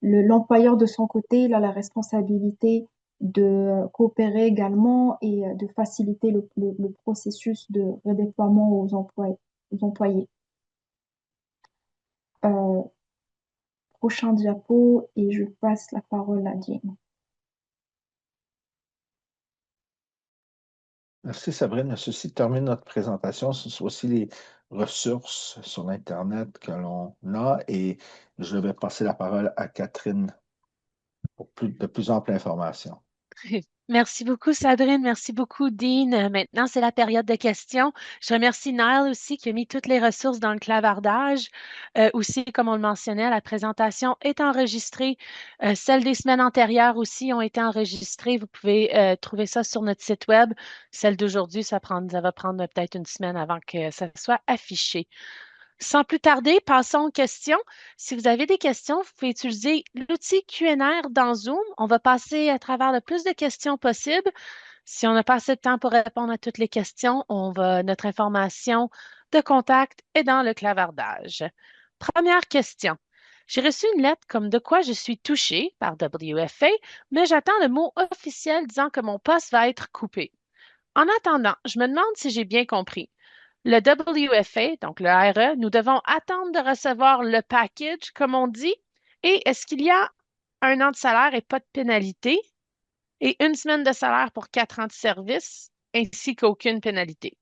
l'employeur de son côté, il a la responsabilité de coopérer également et de faciliter le processus de redéploiement aux employés. Euh, Prochain diapo et je passe la parole à Jane. Merci Sabrine. Ceci termine notre présentation. Ce sont aussi les ressources sur Internet que l'on a et je vais passer la parole à Catherine pour de plus amples informations. Merci beaucoup, Sabrine. Merci beaucoup, Dean. Maintenant, c'est la période de questions. Je remercie Nile aussi qui a mis toutes les ressources dans le clavardage. Aussi, comme on le mentionnait, la présentation est enregistrée. Celles des semaines antérieures aussi ont été enregistrées. Vous pouvez trouver ça sur notre site web. Celle d'aujourd'hui, ça va prendre peut-être une semaine avant que ça soit affiché. Sans plus tarder, passons aux questions. Si vous avez des questions, vous pouvez utiliser l'outil Q&R dans Zoom. On va passer à travers le plus de questions possible. Si on n'a pas assez de temps pour répondre à toutes les questions, notre information de contact est dans le clavardage. Première question. J'ai reçu une lettre comme de quoi je suis touchée par WFA, mais j'attends le mot officiel disant que mon poste va être coupé. En attendant, je me demande si j'ai bien compris. Le WFA, donc le RE, nous devons attendre de recevoir le package, comme on dit. Et est-ce qu'il y a un an de salaire et pas de pénalité? Et une semaine de salaire pour 4 ans de service, ainsi qu'aucune pénalité?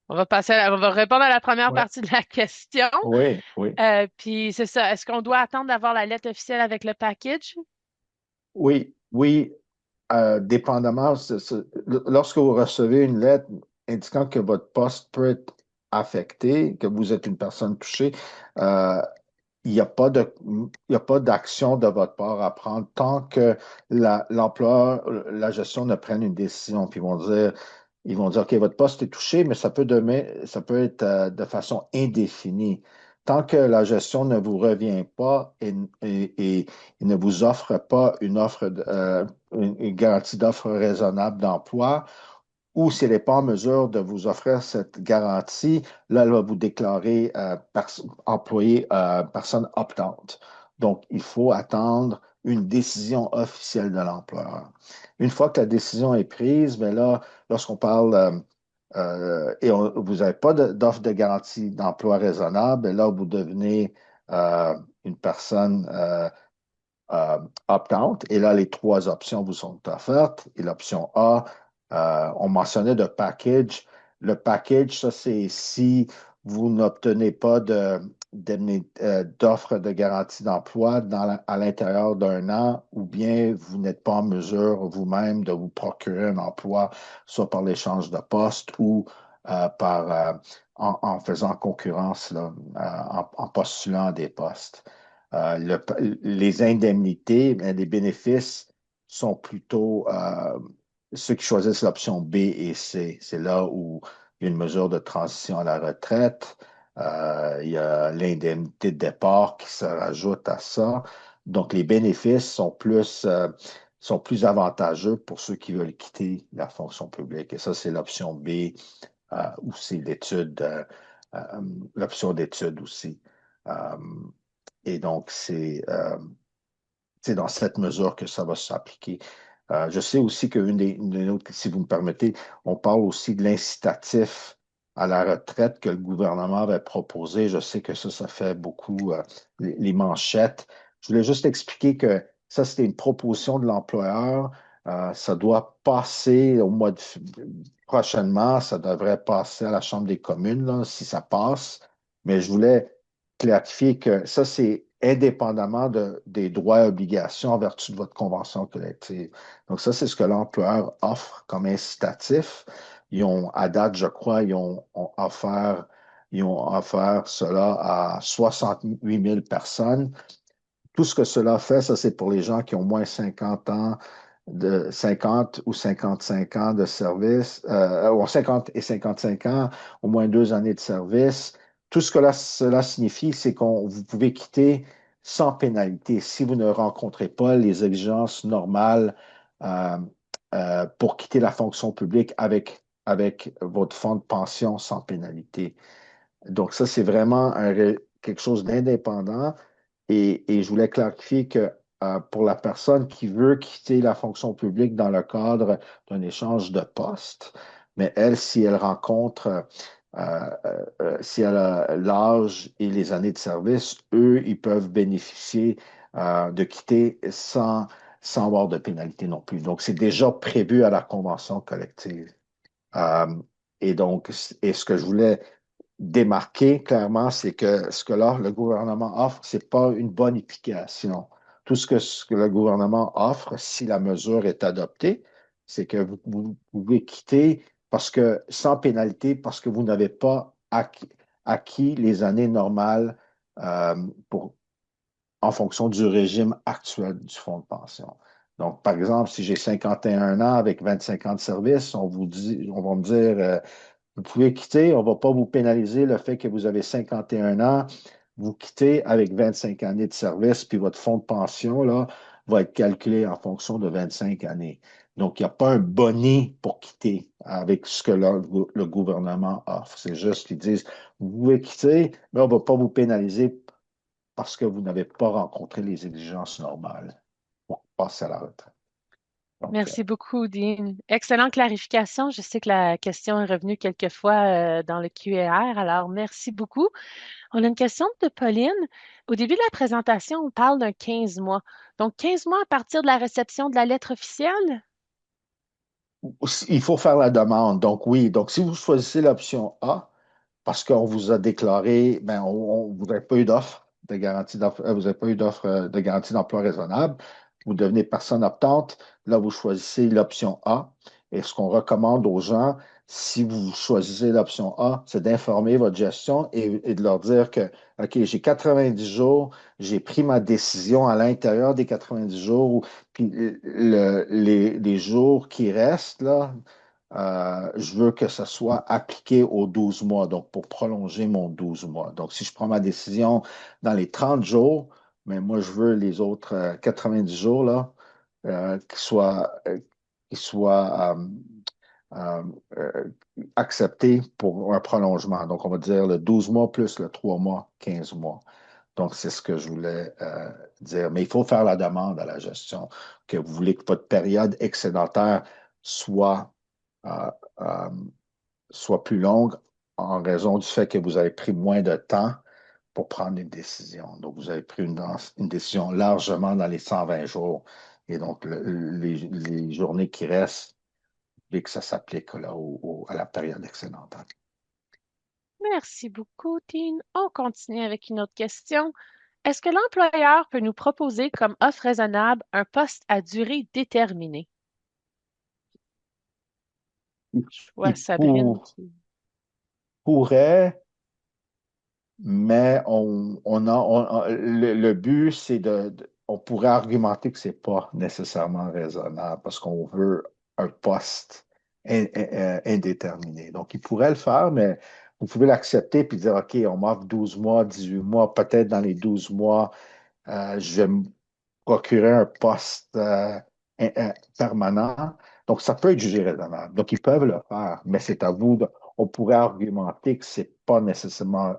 On va répondre à la première Ouais. partie de la question. Oui, oui. Puis c'est ça. Est-ce qu'on doit attendre d'avoir la lettre officielle avec le package? Oui, oui. Dépendamment, lorsque vous recevez une lettre indiquant que votre poste peut être affecté, que vous êtes une personne touchée, euh, il n'y a pas il y a pas d'action de votre part à prendre tant que l'employeur, la gestion ne prenne une décision. Puis ils vont dire, OK, votre poste est touché, mais ça peut être de façon indéfinie. Tant que la gestion ne vous revient pas et ne vous offre pas une garantie d'offre raisonnable d'emploi, ou si elle n'est pas en mesure de vous offrir cette garantie, là, elle va vous déclarer employé personne optante. Donc, il faut attendre une décision officielle de l'employeur. Une fois que la décision est prise, bien là, lorsqu'on parle vous n'avez pas d'offre de garantie d'emploi raisonnable, bien là, vous devenez une personne opt-out. Et là, les trois options vous sont offertes. Et l'option A, on mentionnait de package. Le package, ça, c'est si vous n'obtenez pas d'offres de garantie d'emploi à l'intérieur d'un an, ou bien vous n'êtes pas en mesure vous-même de vous procurer un emploi, soit par l'échange de poste ou en faisant concurrence, là, en postulant à des postes. Les indemnités, ben, les bénéfices sont plutôt ceux qui choisissent l'option B et C. C'est là où il y a une mesure de transition à la retraite. Il y a l'indemnité de départ qui se rajoute à ça. Donc, les bénéfices sont plus avantageux pour ceux qui veulent quitter la fonction publique. Et ça, c'est l'option B ou c'est euh, l'option d'étude aussi. Euh, et donc, c'est dans cette mesure que ça va s'appliquer. Je sais aussi une autre, si vous me permettez, on parle aussi de l'incitatif à la retraite que le gouvernement avait proposé. Je sais que ça fait beaucoup les manchettes. Je voulais juste expliquer que ça, c'était une proposition de l'employeur. Ça doit passer prochainement. Ça devrait passer à la Chambre des communes, là, si ça passe. Mais je voulais clarifier que ça, c'est indépendamment des droits et obligations en vertu de votre convention collective. Donc, ça, c'est ce que l'employeur offre comme incitatif. À date, je crois, ils ont offert cela à 68 000 personnes. Tout ce que cela fait, ça, c'est pour les gens qui ont moins 50 ans, de 50 ou 55 ans de service, ou 50 et 55 ans, au moins 2 années de service. Tout ce que cela signifie, c'est vous pouvez quitter sans pénalité si vous ne rencontrez pas les exigences normales euh, pour quitter la fonction publique avec votre fonds de pension sans pénalité. Donc, ça, c'est vraiment quelque chose d'indépendant. Et je voulais clarifier que pour la personne qui veut quitter la fonction publique dans le cadre d'un échange de poste, mais elle, si elle rencontre, si elle a l'âge et les années de service, eux, ils peuvent bénéficier de quitter sans avoir de pénalité non plus. Donc, c'est déjà prévu à la convention collective. Euh, et donc, et ce que je voulais démarquer clairement, c'est que ce que là, le gouvernement offre, c'est pas une bonification. Tout ce que le gouvernement offre, si la mesure est adoptée, c'est que vous pouvez quitter sans pénalité parce que vous n'avez pas acquis les années normales euh, pour, en fonction du régime actuel du fonds de pension. Donc, par exemple, si j'ai 51 ans avec 25 ans de service, on va me dire, vous pouvez quitter, on ne va pas vous pénaliser le fait que vous avez 51 ans. Vous quittez avec 25 années de service, puis votre fonds de pension là, va être calculé en fonction de 25 années. Donc, il n'y a pas un boni pour quitter avec ce que le gouvernement offre. C'est juste qu'ils disent, vous pouvez quitter, mais on ne va pas vous pénaliser parce que vous n'avez pas rencontré les exigences normales pour passer à la retraite. Donc, Merci beaucoup, Dean. Excellente clarification. Je sais que la question est revenue quelques fois dans le Q&R, alors merci beaucoup. On a une question de Pauline. Au début de la présentation, on parle d'un 15 mois. Donc, 15 mois à partir de la réception de la lettre officielle? il faut faire la demande. Donc, oui. Donc, si vous choisissez l'option A, parce qu'on vous a déclaré, ben, vous n'avez pas eu d'offre de garantie vous n'avez pas eu d'offre de garantie d'emploi raisonnable, vous devenez personne optante, là, vous choisissez l'option A. Et ce qu'on recommande aux gens, si vous choisissez l'option A, c'est d'informer votre gestion et de leur dire que, OK, j'ai 90 jours, j'ai pris ma décision à l'intérieur des 90 jours, puis les jours qui restent, là, je veux que ça soit appliqué aux 12 mois, donc pour prolonger mon 12 mois. Donc, si je prends ma décision dans les 30 jours, mais moi, je veux les autres 90 jours là, qu'ils soient euh, euh, acceptés pour un prolongement. Donc, on va dire le 12 mois plus le 3 mois, 15 mois. Donc, c'est ce que je voulais dire. Mais il faut faire la demande à la gestion que vous voulez que votre période excédentaire soit euh, euh, soit plus longue en raison du fait que vous avez pris moins de temps pour prendre une décision. Donc, vous avez pris une décision largement dans les 120 jours. Et donc, les journées qui restent, et que ça s'applique là, à la période excédentaire. Merci beaucoup, Dean. On continue avec une autre question. Est-ce que l'employeur peut nous proposer comme offre raisonnable un poste à durée déterminée? Je vois Il Sabrine qui... pourrait, mais le but, c'est on pourrait argumenter que c'est pas nécessairement raisonnable parce qu'on veut un poste indéterminé. Donc, il pourrait le faire, mais vous pouvez l'accepter puis dire, OK, on m'offre 12 mois, 18 mois, peut-être dans les 12 mois, je vais me procurer un poste permanent. Donc, ça peut être jugé raisonnable. Donc, ils peuvent le faire, mais c'est à vous on pourrait argumenter que c'est pas nécessairement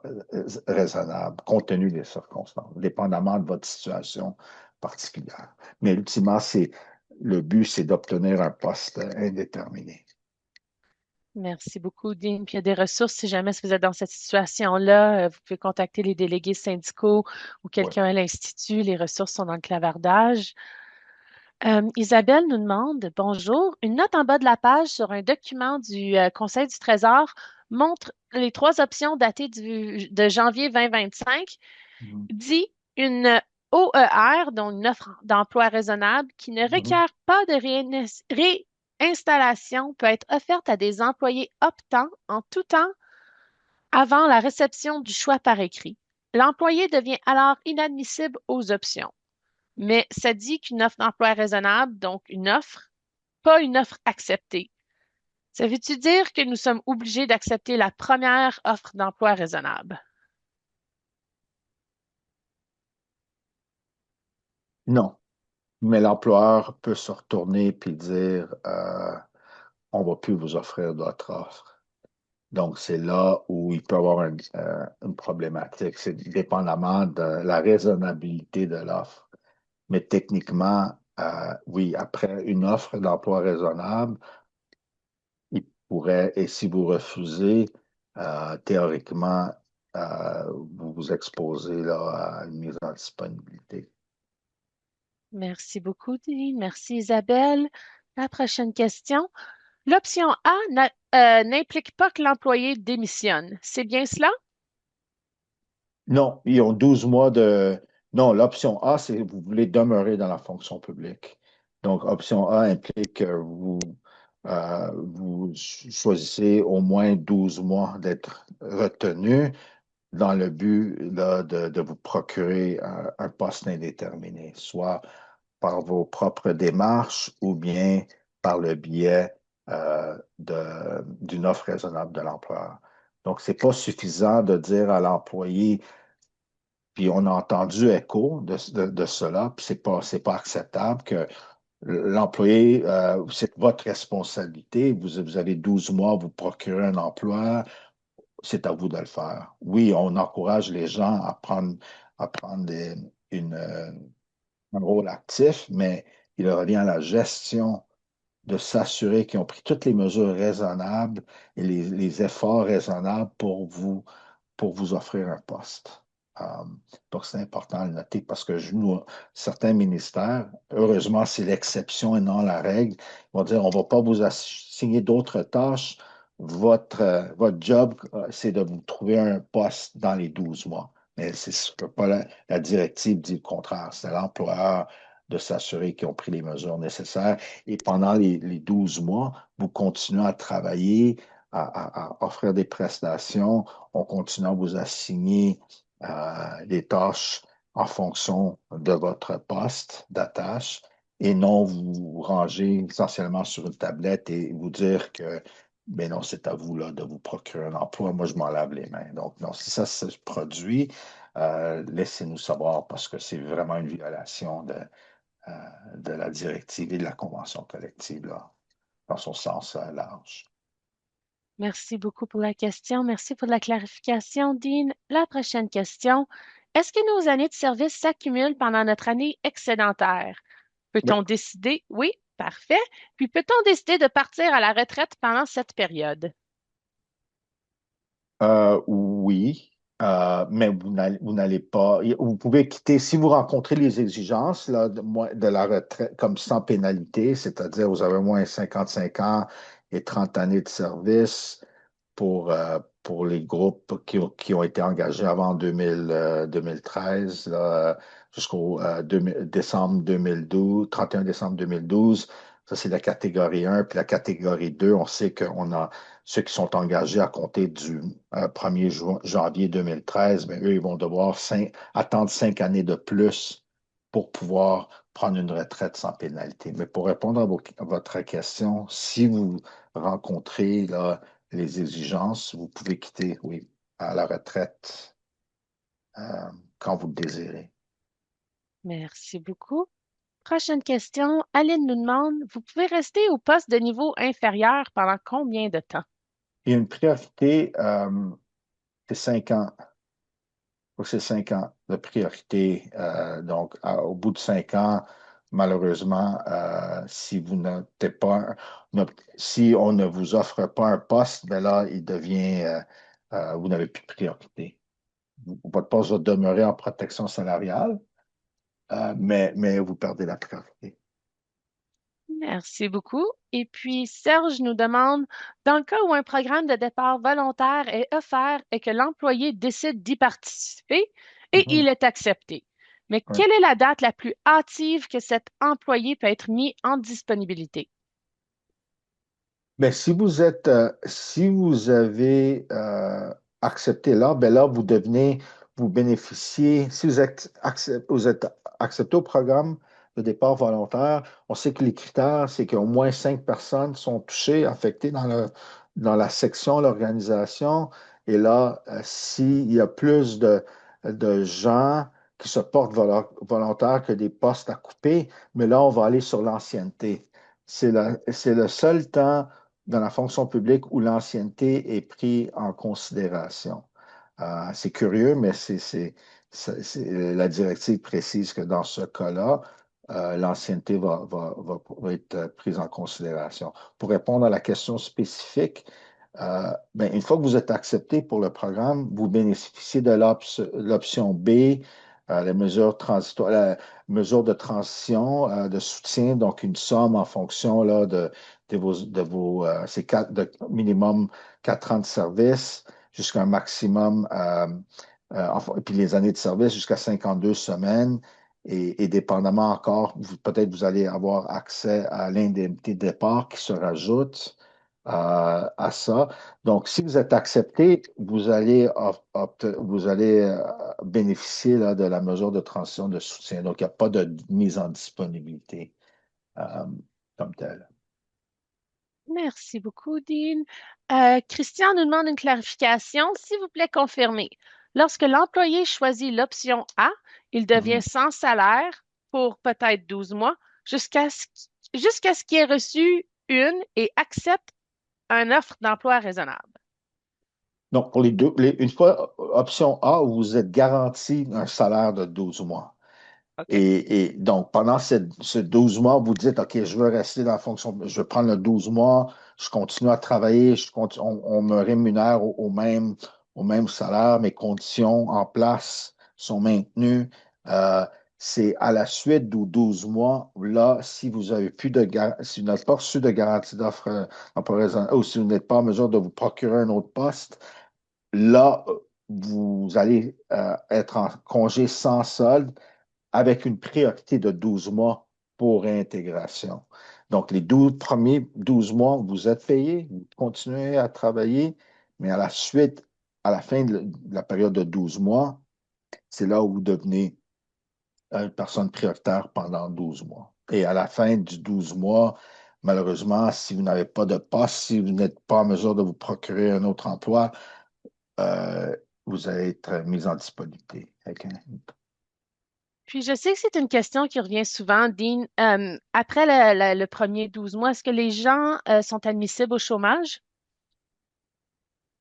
raisonnable compte tenu des circonstances, dépendamment de votre situation particulière. Mais ultimement, le but, c'est d'obtenir un poste indéterminé. Merci beaucoup, Dean. Puis il y a des ressources si jamais vous êtes dans cette situation-là. Vous pouvez contacter les délégués syndicaux ou Oui. quelqu'un à l'Institut. Les ressources sont dans le clavardage. Isabelle nous demande, bonjour, une note en bas de la page sur un document du Conseil du Trésor montre les trois options datées de janvier 2025, Mhm. dit une OER, donc une offre d'emploi raisonnable, qui ne Mhm. requiert pas de réinstallation, peut être offerte à des employés optant en tout temps avant la réception du choix par écrit. L'employé devient alors inadmissible aux options. Mais ça dit qu'une offre d'emploi raisonnable, donc une offre, pas une offre acceptée. Ça veut-tu dire que nous sommes obligés d'accepter la première offre d'emploi raisonnable? Non, mais l'employeur peut se retourner puis dire on va plus vous offrir d'autres offres. Donc, c'est là où il peut y avoir une problématique. C'est dépendamment de la raisonnabilité de l'offre. Mais techniquement, oui, après une offre d'emploi raisonnable, il pourrait, et si vous refusez, théoriquement, vous vous exposez là, à une mise en disponibilité. Merci beaucoup, Dean. Merci, Isabelle. La prochaine question. L'option A n'implique pas que l'employé démissionne. C'est bien cela? Non, ils ont 12 mois de... Non, l'option A, c'est que vous voulez demeurer dans la fonction publique. Donc, option A implique que vous choisissez au moins 12 mois d'être retenu dans le but là, de vous procurer un poste indéterminé, soit par vos propres démarches ou bien par le biais d'une offre raisonnable de l'employeur. Donc, c'est pas suffisant de dire à l'employé, puis on a entendu écho de cela, puis c'est pas acceptable que l'employé, c'est votre responsabilité, vous avez 12 mois, vous procurez un emploi, c'est à vous de le faire. Oui, on encourage les gens à prendre un rôle actif, mais il revient à la gestion de s'assurer qu'ils ont pris toutes les mesures raisonnables et les efforts raisonnables pour vous offrir un poste. Euh, donc, c'est important de le noter parce que nous, certains ministères, heureusement, c'est l'exception et non la règle, vont dire on ne va pas vous assigner d'autres tâches. Votre job, c'est de vous trouver un poste dans les 12 mois. Mais c'est pas la directive dit le contraire. C'est à l'employeur de s'assurer qu'ils ont pris les mesures nécessaires. Et pendant les 12 mois, vous continuez à travailler, à offrir des prestations, on continue à vous assigner des tâches en fonction de votre poste d'attache et non vous ranger essentiellement sur une tablette et vous dire que, ben non, c'est à vous là, de vous procurer un emploi. Moi, je m'en lave les mains. Donc, non, si ça se produit, laissez-nous savoir parce que c'est vraiment une violation euh, de la directive et de la convention collective là, dans son sens large. Merci beaucoup pour la question. Merci pour la clarification, Dean. La prochaine question. Est-ce que nos années de service s'accumulent pendant notre année excédentaire? Oui. Peut-on décider? Oui, parfait. Puis peut-on décider de partir à la retraite pendant cette période? Oui, mais vous n'allez pas. Vous pouvez quitter si vous rencontrez les exigences là, de la retraite comme sans pénalité, c'est-à-dire vous avez au moins 55 ans et 30 années de service pour pour les groupes qui ont été engagés avant 2013, là, jusqu'au décembre 2012, 31 décembre 2012. Ça, c'est la catégorie 1. Puis la catégorie 2, on sait qu'on a ceux qui sont engagés à compter du 1er janvier 2013, mais eux, ils vont devoir attendre 5 années de plus pour pouvoir prendre une retraite sans pénalité. Mais pour répondre à votre question, si vous rencontrez là, les exigences, vous pouvez quitter, oui, à la retraite quand vous le désirez. Merci beaucoup. Prochaine question. Aline nous demande, vous pouvez rester au poste de niveau inférieur pendant combien de temps? Il y a une priorité, c'est 5 ans. C'est 5 ans de priorité. Donc, au bout de 5 ans, malheureusement, si vous n'êtes pas, si on ne vous offre pas un poste, ben là, vous n'avez plus de priorité. Votre poste va demeurer en protection salariale, mais vous perdez la priorité. Merci beaucoup. Et puis, Serge nous demande, dans le cas où un programme de départ volontaire est offert et que l'employé décide d'y participer et Mhm. il est accepté, mais Ouais. quelle est la date la plus hâtive que cet employé peut être mis en disponibilité? Mais si vous avez accepté là, ben là, vous bénéficiez, si vous êtes accepté au programme de départ volontaire, on sait que les critères, c'est qu'au moins 5 personnes sont touchées, affectées dans la section, l'organisation. Et là, s'il y a plus de gens qui se portent volontaires que des postes à couper, mais là, on va aller sur l'ancienneté. C'est le seul temps dans la fonction publique où l'ancienneté est prise en considération. C'est curieux, mais la directive précise que dans ce cas-là, l'ancienneté va être prise en considération. Pour répondre à la question spécifique, ben, une fois que vous êtes accepté pour le programme, vous bénéficiez de l'option B, les mesures transitoires, la mesure de transition, de soutien, donc une somme en fonction là, c'est minimum 4 ans de service jusqu'à un maximum, et puis les années de service jusqu'à 52 semaines. Et dépendamment encore, peut-être vous allez avoir accès à l'indemnité de départ qui se rajoute à ça. Donc, si vous êtes accepté, vous allez bénéficier là, de la mesure de transition de soutien. Donc, il n'y a pas de mise en disponibilité euh, comme telle. Merci beaucoup, Dean. Christian nous demande une clarification. S'il vous plaît, confirmez. Lorsque l'employé choisit l'option A, il devient Mhm. sans salaire pour peut-être 12 mois jusqu'à ce qu'il ait reçu une et accepte une offre d'emploi raisonnable. Donc, pour une fois option A, vous êtes garanti un salaire de 12 mois. OK. Et donc, pendant ce 12 mois, vous dites, OK, je veux rester dans la fonction, je veux prendre le 12 mois, je continue à travailler, on me rémunère au même salaire, mes conditions en place sont maintenues. Euh, c'est à la suite du 12 mois, là, si vous avez plus si vous n'avez pas reçu de garantie d'offre ou si vous n'êtes pas en mesure de vous procurer un autre poste, là, vous allez être en congé sans solde avec une priorité de 12 mois pour réintégration. Donc, les premiers 12 mois, vous êtes payé, vous continuez à travailler, mais à la suite, à la fin de la période de 12 mois, c'est là où vous devenez une personne prioritaire pendant 12 mois. Et à la fin du 12 mois, malheureusement, si vous n'avez pas de poste, si vous n'êtes pas en mesure de vous procurer un autre emploi, euh, vous allez être mis en disponibilité. Puis je sais que c'est une question qui revient souvent, Dean. Après le premier 12 mois, est-ce que les gens sont admissibles au chômage?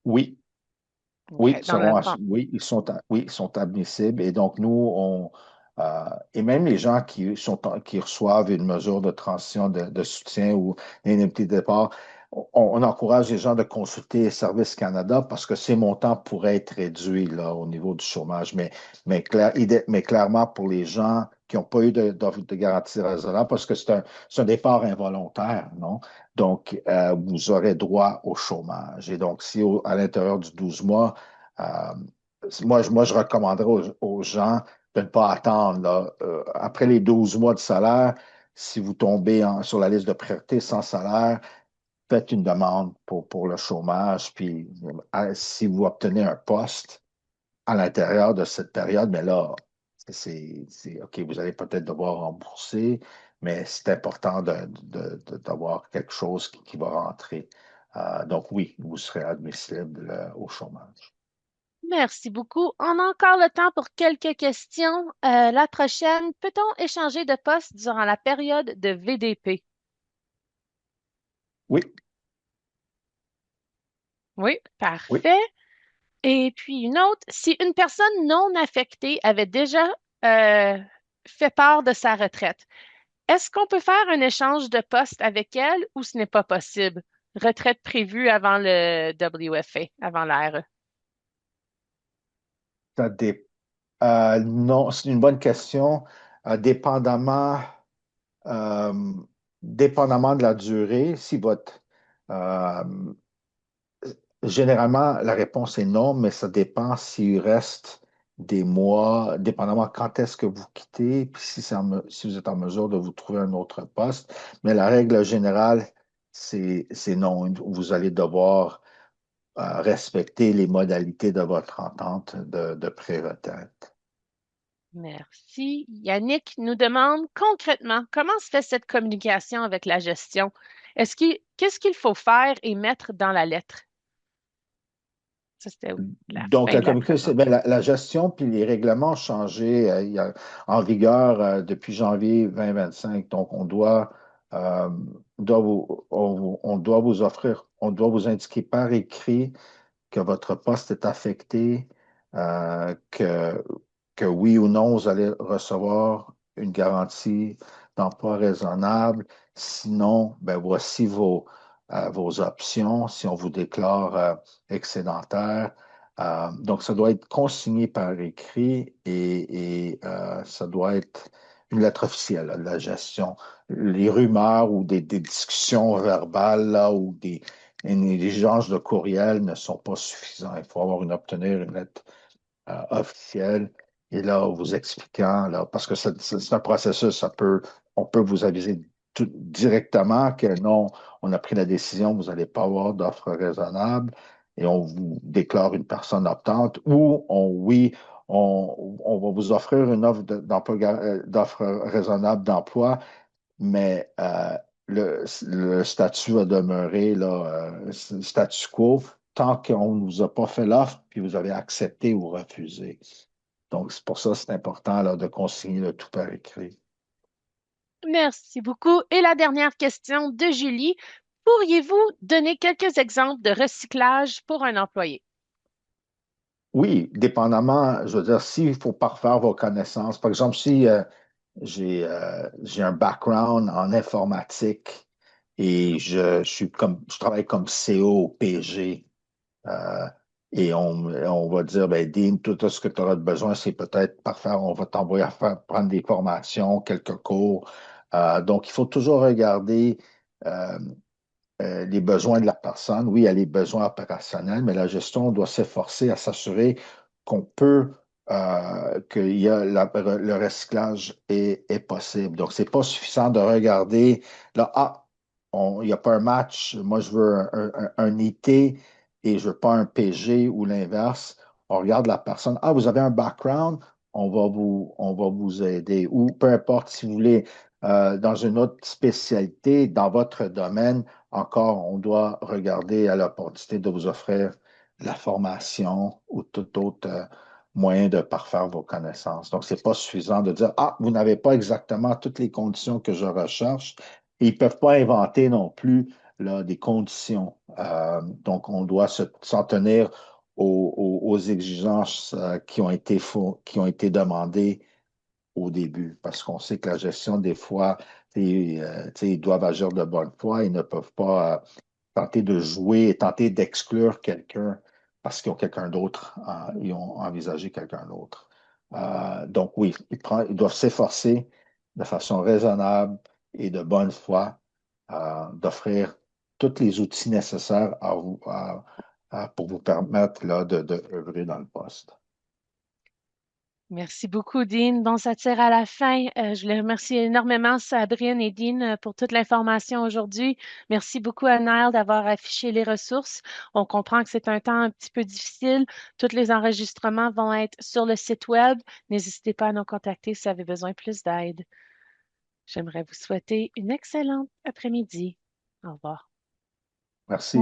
Oui, OK, oui, oui, ils sont admissibles. Et donc, et même les gens qui reçoivent une mesure de transition de soutien ou l'indemnité de départ, on encourage les gens de consulter Service Canada parce que ces montants pourraient être réduits là, au niveau du chômage. Mais clairement, pour les gens qui n'ont pas eu d'offre de garantie raisonnable parce que c'est un départ involontaire, non? Donc, vous aurez droit au chômage. Et donc, si à l'intérieur du 12 mois, euh, moi, je recommanderais aux gens de ne pas attendre, là. Après les 12 mois de salaire, si vous tombez sur la liste de priorité sans salaire, faites une demande pour le chômage. Puis, si vous obtenez un poste à l'intérieur de cette période, mais là, OK, vous allez peut-être devoir rembourser, mais c'est important d'avoir quelque chose qui va rentrer. Donc, oui, vous serez admissible au chômage. Merci beaucoup. On a encore le temps pour quelques questions. La prochaine, peut-on échanger de poste durant la période de VDP? Oui, Oui, oui. parfait. Et puis une autre, si une personne non affectée avait déjà euh, fait part de sa retraite, est-ce qu'on peut faire un échange de poste avec elle ou ce n'est pas possible? Retraite prévue avant le WFA, avant l'ARE. Ça dé- non, c'est une bonne question. Dépendamment, euh, dépendamment de la durée, si votre euh, généralement, la réponse est non, mais ça dépend s'il reste des mois, dépendamment quand est-ce que vous quittez, puis si vous êtes en mesure de vous trouver un autre poste. Mais la règle générale, c'est non. Vous allez devoir respecter les modalités de votre entente de pré-retraite. Merci. Yannick nous demande concrètement comment se fait cette communication avec la gestion? Qu'est-ce qu'il faut faire et mettre dans la lettre? Ça, c'était la Donc, fin la de la communication, présentation. ben, la gestion puis les règlements ont changé en vigueur depuis janvier 2025. Donc, euh, on doit vous offrir, on doit vous indiquer par écrit que votre poste est affecté, euh, que, que oui ou non, vous allez recevoir une garantie d'emploi raisonnable. Sinon, ben voici vos options si on vous déclare excédentaire. Donc, ça doit être consigné par écrit et ça doit être une lettre officielle là, de la gestion. Les rumeurs ou des discussions verbales là, ou les échanges de courriel ne sont pas suffisants. Il faut obtenir une lettre officielle et là, vous expliquant, là, parce que c'est un processus, on peut vous aviser directement que non, on a pris la décision, vous n'allez pas avoir d'offre raisonnable et on vous déclare une personne optante ou oui, on va vous offrir une offre d'offre raisonnable d'emploi, mais le statut va demeurer là, statu quo tant qu'on ne vous a pas fait l'offre, puis vous avez accepté ou refusé. Donc, c'est pour ça que c'est important là, de consigner le tout par écrit. Merci beaucoup. Et la dernière question de Julie. Pourriez-vous donner quelques exemples de recyclage pour un employé? Oui, dépendamment, je veux dire, s'il faut parfaire vos connaissances, par exemple, si j'ai un background en informatique et je travaille comme CO au PG, Euh, et on va dire, ben, Dean, tout ce que tu auras besoin, c'est peut-être parfaire. On va t'envoyer prendre des formations, quelques cours. Donc, il faut toujours regarder euh, les besoins de la personne. Oui, il y a les besoins opérationnels, mais la gestion doit s'efforcer à s'assurer qu'on peut, qu'il y a le recyclage est possible. Donc, c'est pas suffisant de regarder, là, il n'y a pas un match, moi je veux un IT et je veux pas un PG ou l'inverse. On regarde la personne, vous avez un background, on va vous aider. Ou peu importe si vous voulez, dans une autre spécialité, dans votre domaine, encore, on doit regarder à l'opportunité de vous offrir la formation ou tout autre moyen de parfaire vos connaissances. Donc, ce n'est pas suffisant de dire, vous n'avez pas exactement toutes les conditions que je recherche. Et ils ne peuvent pas inventer non plus là, des conditions. Donc, on doit s'en tenir aux exigences qui ont été demandées au début, parce qu'on sait que la gestion, des fois, ils doivent agir de bonne foi, ils ne peuvent pas tenter de jouer et tenter d'exclure quelqu'un parce qu'ils ont quelqu'un d'autre, ils ont envisagé quelqu'un d'autre. Donc oui, ils doivent s'efforcer de façon raisonnable et de bonne foi d'offrir tous les outils nécessaires pour vous permettre là, de œuvrer dans le poste. Merci beaucoup, Dean. Bon, ça tire à la fin. Je voulais remercier énormément Sabrine et Dean pour toute l'information aujourd'hui. Merci beaucoup à Nile d'avoir affiché les ressources. On comprend que c'est un temps un petit peu difficile. Tous les enregistrements vont être sur le site web. N'hésitez pas à nous contacter si vous avez besoin de plus d'aide. J'aimerais vous souhaiter une excellente après-midi. Au revoir. Merci.